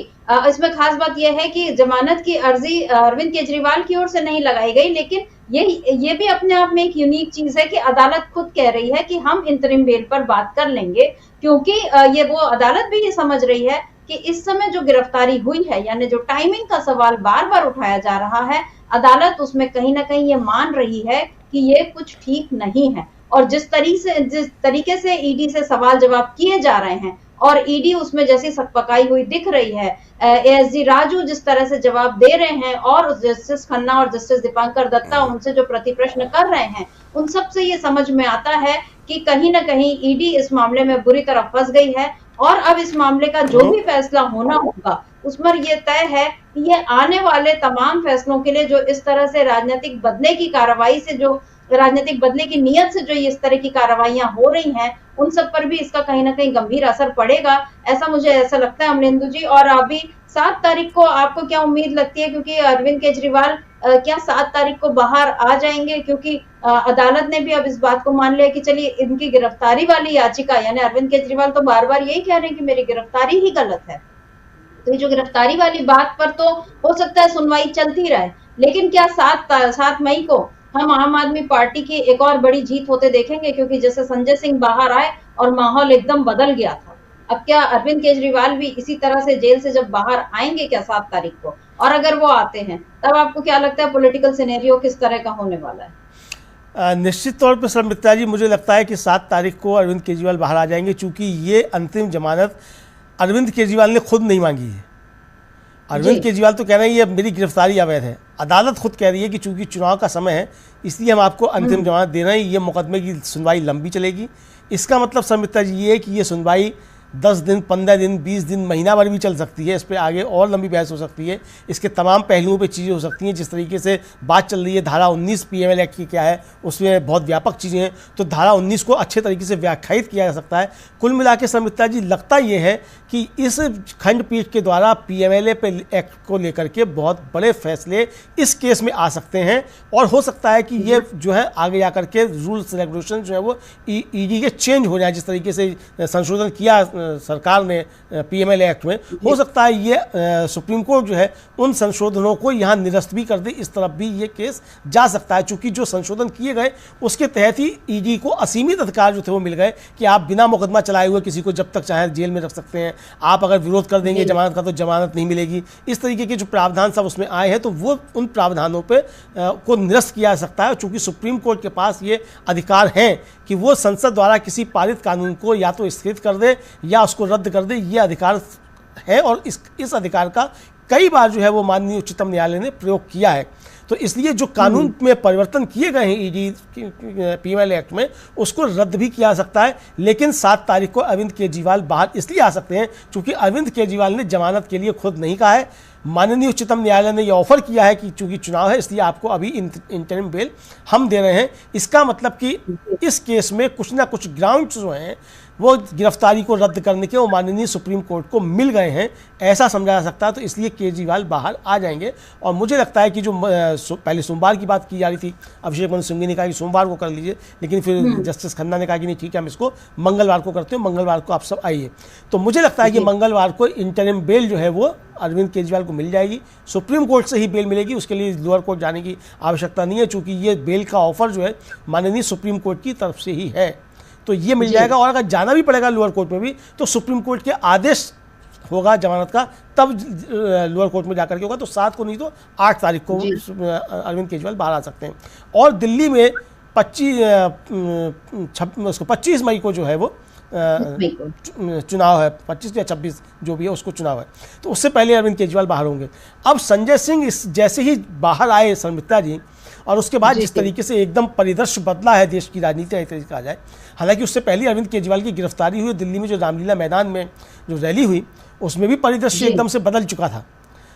इसमें खास बात यह है कि जमानत की अर्जी अरविंद केजरीवाल की ओर से नहीं लगाई गई, लेकिन ये भी अपने आप में एक यूनिक चीज है कि अदालत खुद कह रही है कि हम इंतरिम बेल पर बात कर लेंगे, क्योंकि ये वो अदालत भी ये समझ रही है कि इस समय जो गिरफ्तारी हुई है, यानी जो टाइमिंग का सवाल बार बार उठाया जा रहा है, अदालत उसमें कहीं ना कहीं ये मान रही है कि ये कुछ ठीक नहीं है। और जिस तरीके से ईडी से सवाल जवाब किए जा रहे हैं और ईडी उसमें जैसी सकपकाई हुई दिख रही है, एएसजी राजू जिस तरह से जवाब दे रहे हैं और जस्टिस खन्ना और जस्टिस दीपांकर दत्ता उनसे जो प्रति प्रश्न कर रहे हैं, उन सब से ये समझ में आता है कि कहीं ना कहीं ईडी इस मामले में बुरी तरह फंस गई है। और अब इस मामले का जो भी फैसला होना होगा उसमें ये तय है कि ये आने वाले तमाम फैसलों के लिए जो इस तरह से राजनीतिक बदले की कार्रवाई से, जो राजनीतिक बदले की नियत से जो इस तरह की कार्रवाइयां हो रही हैं, उन सब पर भी इसका कहीं ना कहीं गंभीर असर पड़ेगा, ऐसा लगता है अमलेंदु जी। और अभी 7 तारीख को आपको क्या उम्मीद लगती है, क्योंकि अरविंद केजरीवाल क्या 7 तारीख को बाहर आ जाएंगे? क्योंकि अदालत ने भी अब इस बात को मान लिया कि चलिए इनकी गिरफ्तारी वाली याचिका, यानी अरविंद केजरीवाल तो बार बार यही कह रहे हैं कि मेरी गिरफ्तारी ही गलत है, तो ये जो गिरफ्तारी वाली बात पर तो हो सकता है सुनवाई चलती रहे, लेकिन क्या 7 मई को हम आम आदमी पार्टी की एक और बड़ी जीत होते देखेंगे? क्योंकि जैसे संजय सिंह बाहर आए और माहौल एकदम बदल गया था, अब क्या अरविंद केजरीवाल भी इसी तरह से जेल से जब बाहर आएंगे क्या 7 तारीख को? और अगर वो आते हैं तब आपको क्या लगता है पॉलिटिकल सिनेरियो किस तरह का होने वाला है? निश्चित तौर पर सर मित्रा जी, मुझे लगता है कि 7 तारीख को अरविंद केजरीवाल बाहर आ जाएंगे, चूंकि ये अंतरिम जमानत अरविंद केजरीवाल ने खुद नहीं मांगी है। अरविंद केजरीवाल तो कह रहे हैं ये मेरी गिरफ्तारी अवैध है, अदालत खुद कह रही है कि चूंकि चुनाव का समय है इसलिए हम आपको अंतिम जमानत दे रहे हैं, ये मुकदमे की सुनवाई लंबी चलेगी। इसका मतलब सर मित्रा जी ये है कि ये सुनवाई 10 दिन, 15 दिन, 20 दिन, महीना भर भी चल सकती है। इस पर आगे और लंबी बहस हो सकती है। इसके तमाम पहलुओं पे चीज़ें हो सकती हैं। जिस तरीके से बात चल रही है धारा 19 पीएमएल एक्ट की क्या है, उसमें बहुत व्यापक चीज़ें हैं, तो धारा 19 को अच्छे तरीके से व्याख्यायित किया जा सकता है। कुल मिला के संमित्रा जी, लगता ये है कि इस खंडपीठ के द्वारा पीएमएलए पे एक्ट को लेकर के बहुत बड़े फैसले इस केस में आ सकते हैं, और हो सकता है कि ये जो है आगे जाकर के रूल्स रेगुलेशन जो है वो ईडी के चेंज हो जाए। जिस तरीके से संशोधन किया सरकार ने पीएमएलए एक्ट में, हो सकता है ये सुप्रीम कोर्ट जो है उन संशोधनों को यहाँ निरस्त भी कर दे। इस तरफ भी ये केस जा सकता है, चूंकि जो संशोधन किए गए उसके तहत ही ईडी को असीमित अधिकार जो थे वो मिल गए कि आप बिना मुकदमा चलाए हुए किसी को जब तक चाहे जेल में रख सकते हैं। आप अगर विरोध कर देंगे जमानत का तो जमानत नहीं मिलेगी। इस तरीके के जो प्रावधान सब उसमें आए हैं, तो वो उन प्रावधानों पे को निरस्त किया जा सकता है। चूंकि सुप्रीम कोर्ट के पास ये अधिकार हैं कि वो संसद द्वारा किसी पारित कानून को या तो स्थगित कर दे या उसको रद्द कर दे, ये अधिकार है। और इस अधिकार का कई बार जो है वो माननीय उच्चतम न्यायालय ने प्रयोग किया है। तो इसलिए जो कानून में परिवर्तन किए गए हैं ईडी पीएमएलए एक्ट में, उसको रद्द भी किया जा सकता है। लेकिन 7 तारीख को अरविंद केजरीवाल बाहर इसलिए आ सकते हैं क्योंकि अरविंद केजरीवाल ने जमानत के लिए खुद नहीं कहा है। माननीय उच्चतम न्यायालय ने यह ऑफर किया है कि चूंकि चुनाव है इसलिए आपको अभी इंटरिम बेल हम दे रहे हैं। इसका मतलब कि इस केस में कुछ ना कुछ ग्राउंड्स जो हैं वो गिरफ्तारी को रद्द करने के वो माननीय सुप्रीम कोर्ट को मिल गए हैं, ऐसा समझा जा सकता है। तो इसलिए केजरीवाल बाहर आ जाएंगे। और मुझे लगता है कि जो पहले सोमवार की बात की जा रही थी, अभिषेक मनु सिंघवी ने कहा कि सोमवार को कर लीजिए, लेकिन फिर जस्टिस खन्ना ने कहा कि नहीं ठीक है हम इसको मंगलवार को करते हैं, मंगलवार को आप सब आइए। तो मुझे लगता है कि मंगलवार को इंटरिम बेल जो है वो अरविंद केजरीवाल को मिल जाएगी। सुप्रीम कोर्ट से ही बेल मिलेगी, उसके लिए लोअर कोर्ट जाने की आवश्यकता नहीं है, चूंकि ये बेल का ऑफर जो है माननीय सुप्रीम कोर्ट की तरफ से ही है। तो ये मिल जाएगा। और अगर जाना भी पड़ेगा लोअर कोर्ट में भी तो सुप्रीम कोर्ट के आदेश होगा जमानत का, तब लोअर कोर्ट में जाकर के होगा। तो 7 को नहीं तो 8 तारीख को अरविंद केजरीवाल बाहर आ सकते हैं। और दिल्ली में 25 मई को जो है वो चुनाव है, 25 या 26 जो भी है उसको चुनाव है। तो उससे पहले अरविंद केजरीवाल बाहर होंगे। अब संजय सिंह इस जैसे ही बाहर आए संमित्रा जी, और उसके बाद जिस तरीके से एकदम परिदृश्य बदला है देश की राजनीति एक तरीके कहा जाए। हालांकि उससे पहले अरविंद केजरीवाल की गिरफ्तारी हुई, दिल्ली में जो रामलीला मैदान में जो रैली हुई उसमें भी परिदृश्य एकदम से बदल चुका था।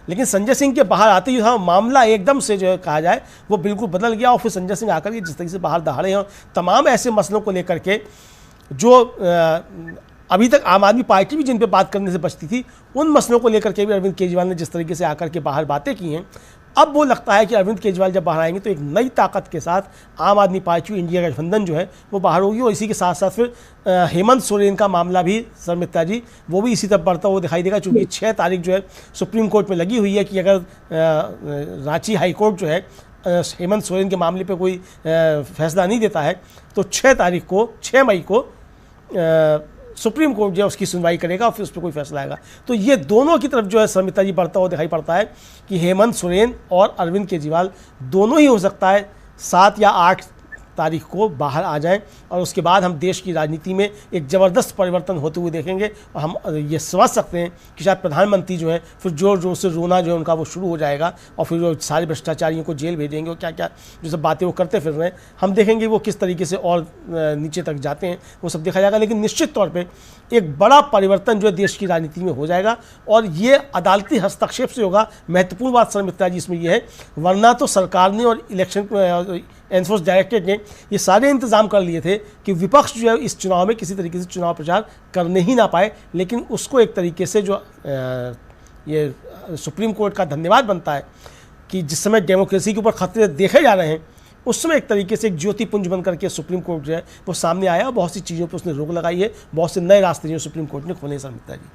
लेकिन संजय सिंह के बाहर आते ही मामला एकदम से जो है कहा जाए वो बिल्कुल बदल गया। और फिर संजय सिंह आकर के जिस तरीके से बाहर दहाड़े हैं, तमाम ऐसे मसलों को लेकर के जो अभी तक आम आदमी पार्टी भी जिन पे बात करने से बचती थी, उन मसलों को लेकर के भी अरविंद केजरीवाल ने जिस तरीके से आकर के बाहर बातें की हैं, अब वो लगता है कि अरविंद केजरीवाल जब बाहर आएंगे तो एक नई ताकत के साथ आम आदमी पार्टी इंडिया गठबंधन जो है वो बाहर होगी। और इसी के साथ साथ फिर हेमंत सोरेन का मामला भी संमित्रा जी वो भी इसी तरफ बढ़ता हुआ दिखाई देगा। चूँकि 6 तारीख जो है सुप्रीम कोर्ट में लगी हुई है कि अगर रांची हाईकोर्ट जो है हेमंत सोरेन के मामले पे कोई फैसला नहीं देता है तो 6 मई को सुप्रीम कोर्ट जो है उसकी सुनवाई करेगा और फिर उस पर कोई फैसला आएगा। तो ये दोनों की तरफ जो है संमित्रा जी बढ़ता हुआ दिखाई पड़ता है कि हेमंत सोरेन और अरविंद केजरीवाल दोनों ही हो सकता है 7 या 8 तारीख को बाहर आ जाएं। और उसके बाद हम देश की राजनीति में एक ज़बरदस्त परिवर्तन होते हुए देखेंगे। और हम ये समझ सकते हैं कि शायद प्रधानमंत्री जो है फिर जोर जोर से रोना जो है उनका वो शुरू हो जाएगा, और फिर वो सारे भ्रष्टाचारियों को जेल भेजेंगे और क्या क्या जो सब बातें वो करते फिर रहे हैं, हम देखेंगे वो किस तरीके से और नीचे तक जाते हैं, वो सब देखा जाएगा। लेकिन निश्चित तौर पर एक बड़ा परिवर्तन जो है देश की राजनीति में हो जाएगा, और ये अदालती हस्तक्षेप से होगा। महत्वपूर्ण बात सर मित्रा जी इसमें यह है, वरना तो सरकार ने और इलेक्शन एनफोर्स डायरेक्टरेट ने ये सारे इंतजाम कर लिए थे कि विपक्ष जो है इस चुनाव में किसी तरीके से चुनाव प्रचार करने ही ना पाए। लेकिन उसको एक तरीके से जो ये सुप्रीम कोर्ट का धन्यवाद बनता है कि जिस समय डेमोक्रेसी के ऊपर खतरे देखे जा रहे हैं, उस समय एक तरीके से एक ज्योतिपुंज बन करके सुप्रीम कोर्ट जो है वो सामने आया। बहुत सी चीज़ों पर उसने रोक लगाई है, बहुत से नए रास्ते जो सुप्रीम कोर्ट ने खोले सर मित्रा जी।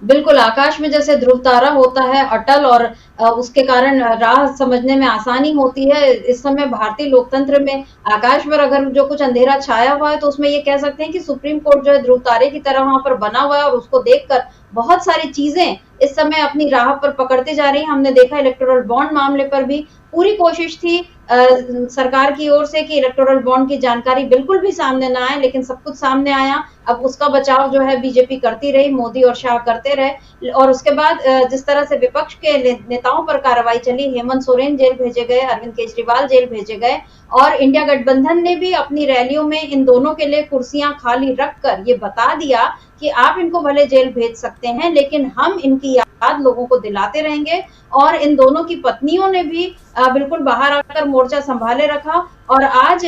बिल्कुल, आकाश में जैसे ध्रुव तारा होता है अटल, और उसके कारण राह समझने में आसानी होती है। इस समय भारतीय लोकतंत्र में आकाश पर अगर जो कुछ अंधेरा छाया हुआ है तो उसमें ये कह सकते हैं कि सुप्रीम कोर्ट जो है ध्रुव तारे की तरह वहां पर बना हुआ है, और उसको देखकर बहुत सारी चीजें इस समय अपनी राह पर पकड़ते जा रही हैं। हमने देखा इलेक्टोरल बॉन्ड मामले पर भी पूरी कोशिश थी सरकार की ओर से कि इलेक्टोरल बॉन्ड की जानकारी बिल्कुल भी सामने ना आए, लेकिन सब कुछ सामने आया। अब उसका बचाव जो है बीजेपी करती रही, मोदी और शाह करते रहे। और उसके बाद जिस तरह से विपक्ष के नेताओं पर कार्रवाई चली, हेमंत सोरेन जेल भेजे गए, अरविंद केजरीवाल जेल भेजे गए, और इंडिया गठबंधन ने भी अपनी रैलियों में इन दोनों के लिए कुर्सियां खाली रखकर ये बता दिया कि आप इनको भले जेल भेज सकते हैं, लेकिन हम इनकी याद लोगों को दिलाते रहेंगे। और इन दोनों की पत्नियों ने भी बिल्कुल बाहर आकर मोर्चा संभाले रखा। और आज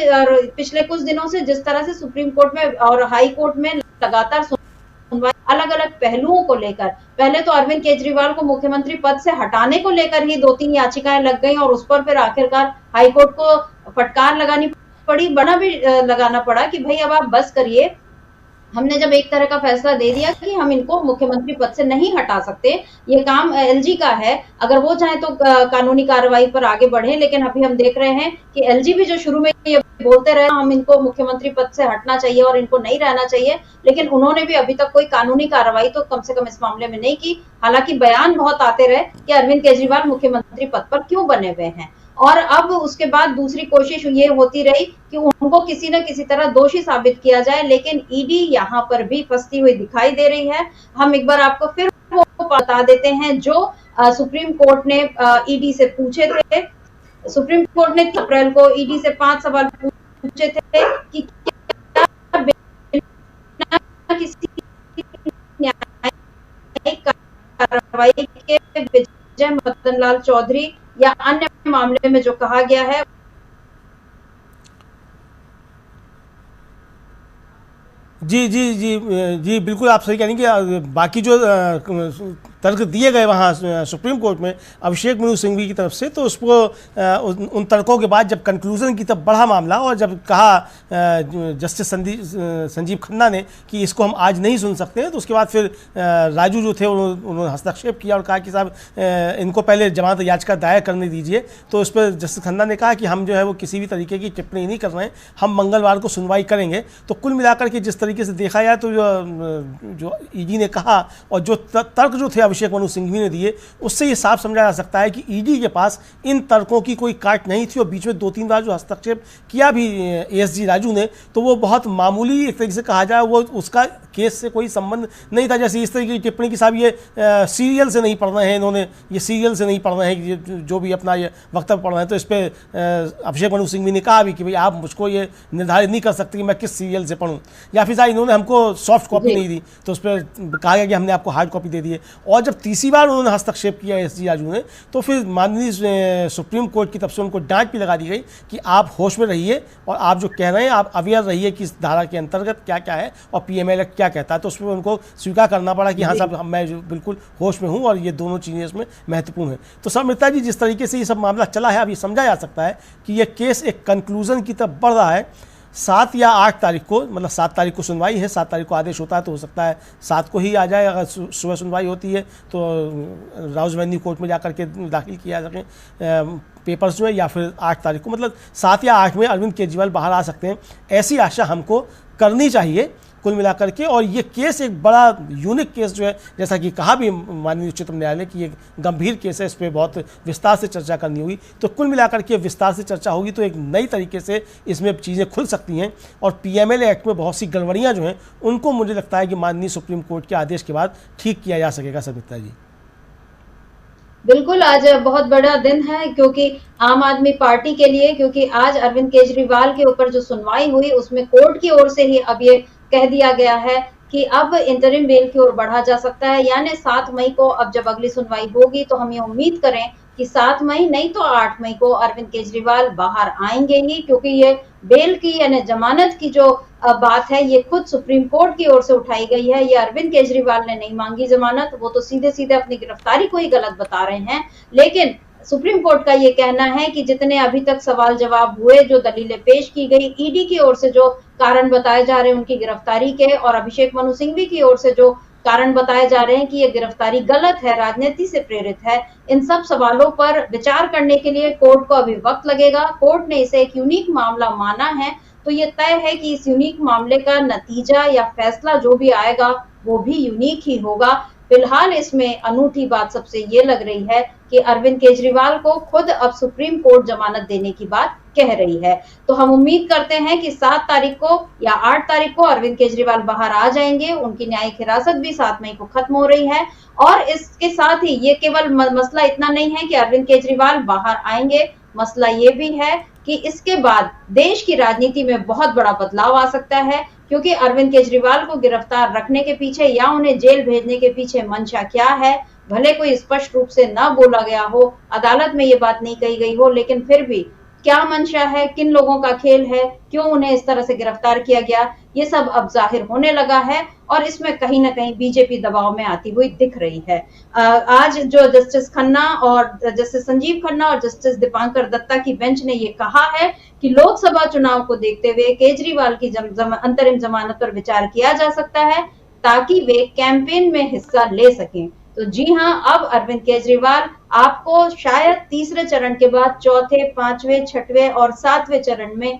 पिछले कुछ दिनों से जिस तरह से सुप्रीम कोर्ट में और हाई कोर्ट में लगातार सुनवाई अलग अलग पहलुओं को लेकर, पहले तो अरविंद केजरीवाल को मुख्यमंत्री पद से हटाने को लेकर ही 2-3 याचिकाएं लग गई, और उस पर फिर आखिरकार हाईकोर्ट को फटकार लगानी पड़ी, बना भी लगाना पड़ा कि भाई अब आप बस करिए। हमने जब एक तरह का फैसला दे दिया कि हम इनको मुख्यमंत्री पद से नहीं हटा सकते, ये काम एलजी का है, अगर वो चाहे तो कानूनी कार्रवाई पर आगे बढ़े। लेकिन अभी हम देख रहे हैं कि एलजी भी जो शुरू में ये बोलते रहे हम इनको मुख्यमंत्री पद से हटना चाहिए और इनको नहीं रहना चाहिए, लेकिन उन्होंने भी अभी तक कोई कानूनी कार्रवाई तो कम से कम इस मामले में नहीं की। हालांकि बयान बहुत आते रहे कि अरविंद केजरीवाल मुख्यमंत्री पद पर क्यों बने हुए हैं। और अब उसके बाद दूसरी कोशिश ये होती रही कि उनको किसी न किसी तरह दोषी साबित किया जाए, लेकिन ईडी यहाँ पर भी फंसती हुई दिखाई दे रही है। हम एक बार आपको फिर वो बता देते हैं जो सुप्रीम कोर्ट ने ईडी से पूछे थे। सुप्रीम कोर्ट ने 3 अप्रैल को ईडी से 5 सवाल पूछे थे कि क्या बिना किसी न्यायिक कार्रवाई के विजय मदन लाल चौधरी या अन्य मामले में जो कहा गया है। जी जी जी जी बिल्कुल आप सही कह रही हैं कि बाकी जो तर्क दिए गए वहाँ सुप्रीम कोर्ट में अभिषेक मनु सिंघवी की तरफ से, तो उसको उन तर्कों के बाद जब कंक्लूजन की तरफ बढ़ा मामला और जब कहा जस्टिस संजीव खन्ना ने कि इसको हम आज नहीं सुन सकते हैं, तो उसके बाद फिर राजू जो थे उन्होंने हस्तक्षेप किया और कहा कि साहब इनको पहले जमानत याचिका दायर करने दीजिए। तो उस पर जस्टिस खन्ना ने कहा कि हम जो है वो किसी भी तरीके की टिप्पणी नहीं कर रहे हैं, हम मंगलवार को सुनवाई करेंगे। तो कुल मिलाकर के जिस तरीके से देखा जाए तो जो ईडी ने कहा और जो तर्क जो थे अभिषेक मनु सिंघवी ने दिए, उससे ये साफ समझा जा सकता है कि ईडी के पास इन तर्कों की कोई काट नहीं थी। और बीच में 2-3 बार जो हस्तक्षेप किया भी एएसजी राजू ने, तो वो बहुत मामूली एक तरीके से कहा जाए, वो उसका केस से कोई संबंध नहीं था। जैसे इस तरीके की टिप्पणी कि साहब ये सीरियल से नहीं पढ़ रहे हैं, इन्होंने ये सीरियल से नहीं पढ़ रहे हैं, जो भी अपना ये वक्तव्य पढ़ रहे हैं। तो इस पर अभिषेक मनु सिंघवी ने कहा भी कि भाई आप मुझको ये निर्धारित नहीं कर सकते कि मैं किस सीरियल से पढ़ूँ, या फिर इन्होंने हमको सॉफ्ट कॉपी नहीं दी, तो उस पर कहा गया कि हमने आपको हार्ड कॉपी दे दी है। और जब तीसरी बार उन्होंने हस्तक्षेप किया एएसजी राजू ने, तो फिर माननीय सुप्रीम कोर्ट की तरफ से उनको डांट भी लगा दी गई कि आप होश में रहिए और आप जो कह रहे हैं आप अवेयर रहिए कि इस धारा के अंतर्गत क्या क्या है और पीएमएल एक्ट क्या कहता है। तो उसमें उनको स्वीकार करना पड़ा कि हाँ साहब मैं जो बिल्कुल होश में हूँ और ये दोनों चीज़ें इसमें महत्वपूर्ण है। तो सर मित्रा जी, जिस तरीके से ये सब मामला चला है, अब ये समझा जा सकता है कि ये केस एक कंक्लूजन की तरफ बढ़ रहा है। 7 या 8 तारीख को, मतलब 7 तारीख को सुनवाई है, 7 तारीख को आदेश होता है, तो हो सकता है 7 को ही आ जाए। अगर सुबह सुनवाई होती है तो राउज वेन्यू कोर्ट में जाकर के दाखिल किया जा सकें पेपर्स जो है, या फिर 8 तारीख को, मतलब 7 या 8 में अरविंद केजरीवाल बाहर आ सकते हैं, ऐसी आशा हमको करनी चाहिए कुल मिलाकर के। और ये केस एक बड़ा यूनिक केस जो है, जैसा कि कहा भी माननीय उच्चतम न्यायालय की, ये गंभीर केस है, इस पर बहुत विस्तार से चर्चा करनी होगी। तो कुल मिलाकर के विस्तार से चर्चा होगी तो एक नई तरीके से इसमें चीज़ें खुल सकती हैं और पीएमएल एक्ट में बहुत सी गड़बड़ियाँ जो हैं उनको मुझे लगता है कि माननीय सुप्रीम कोर्ट के आदेश के बाद ठीक किया जा सकेगा। सविता जी बिल्कुल, आज बहुत बड़ा दिन है क्योंकि आम आदमी पार्टी के लिए, क्योंकि आज अरविंद केजरीवाल के ऊपर जो सुनवाई हुई उसमें कोर्ट की ओर से ही अब ये कह दिया गया है कि अब इंटरिम बेल की ओर बढ़ा जा सकता है। यानी 7 मई को अब जब अगली सुनवाई होगी तो हम ये उम्मीद करें कि 7 मई नहीं तो 8 मई को अरविंद केजरीवाल बाहर आएंगे ही, क्योंकि ये बेल की यानी जमानत की जो बात है ये खुद सुप्रीम कोर्ट की ओर से उठाई गई है। ये अरविंद केजरीवाल ने नहीं मांगी जमानत, वो तो सीधे सीधे अपनी गिरफ्तारी को ही गलत बता रहे हैं। लेकिन सुप्रीम कोर्ट का ये कहना है कि जितने अभी तक सवाल जवाब हुए, जो दलीलें पेश की गई, ईडी की ओर से जो कारण बताए जा रहे हैं उनकी गिरफ्तारी के, और अभिषेक मनु सिंघवी की ओर से जो कारण बताए जा रहे हैं कि ये गिरफ्तारी गलत है, राजनीति से प्रेरित है, इन सब सवालों पर विचार करने के लिए कोर्ट को अभी वक्त लगेगा। कोर्ट ने इसे एक यूनिक मामला माना है, तो ये तय है कि इस यूनिक मामले का नतीजा या फैसला जो भी आएगा वो भी यूनिक ही होगा। फिलहाल इसमें अनूठी बात सबसे ये लग रही है कि अरविंद केजरीवाल को खुद अब सुप्रीम कोर्ट जमानत देने की बात कह रही है। तो हम उम्मीद करते हैं कि 7 तारीख को या 8 तारीख को अरविंद केजरीवाल बाहर आ जाएंगे। उनकी न्यायिक हिरासत भी 7 मई को खत्म हो रही है और इसके साथ ही ये केवल मसला इतना नहीं है कि अरविंद केजरीवाल बाहर आएंगे, मसला ये भी है कि इसके बाद देश की राजनीति में बहुत बड़ा बदलाव आ सकता है, क्योंकि अरविंद केजरीवाल को गिरफ्तार रखने के पीछे या उन्हें जेल भेजने के पीछे मंशा क्या है, भले कोई स्पष्ट रूप से ना बोला गया हो, अदालत में ये बात नहीं कही गई हो, लेकिन फिर भी क्या मंशा है, किन लोगों का खेल है, क्यों उन्हें इस तरह से गिरफ्तार किया गया, ये सब अब जाहिर होने लगा है और इसमें कहीं ना कहीं बीजेपी दबाव में आती हुई दिख रही है। आज जो जस्टिस खन्ना और जस्टिस संजीव खन्ना और जस्टिस दीपांकर दत्ता की बेंच ने ये कहा है कि लोकसभा चुनाव को देखते हुए केजरीवाल की अंतरिम जमानत पर विचार किया जा सकता है ताकि वे कैंपेन में हिस्सा ले सकें। तो जी हां, अब अरविंद केजरीवाल आपको शायद तीसरे चरण के बाद चौथे, पांचवें, छठवें और सातवें चरण में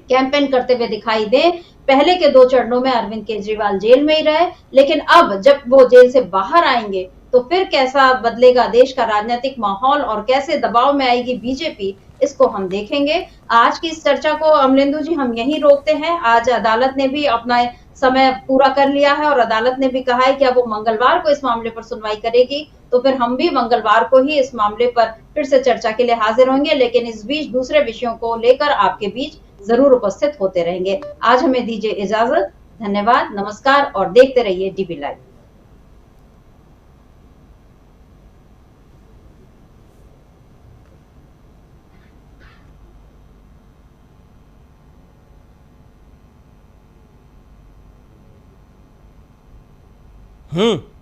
कैंपेन करते हुए दिखाई दे। पहले के 2 चरणों में अरविंद केजरीवाल जेल में ही रहे, लेकिन अब जब वो जेल से बाहर आएंगे तो फिर कैसा बदलेगा देश का राजनीतिक माहौल और कैसे दबाव में आएगी बीजेपी, इसको हम देखेंगे। आज की इस चर्चा को अमलेंदु जी हम यहीं रोकते हैं। आज अदालत ने भी अपना समय पूरा कर लिया है और अदालत ने भी कहा है कि अब वो मंगलवार को इस मामले पर सुनवाई करेगी, तो फिर हम भी मंगलवार को ही इस मामले पर फिर से चर्चा के लिए हाजिर होंगे, लेकिन इस बीच दूसरे विषयों को लेकर आपके बीच जरूर उपस्थित होते रहेंगे। आज हमें दीजिए इजाजत। धन्यवाद, नमस्कार और देखते रहिए डीबी लाइव। हम्म।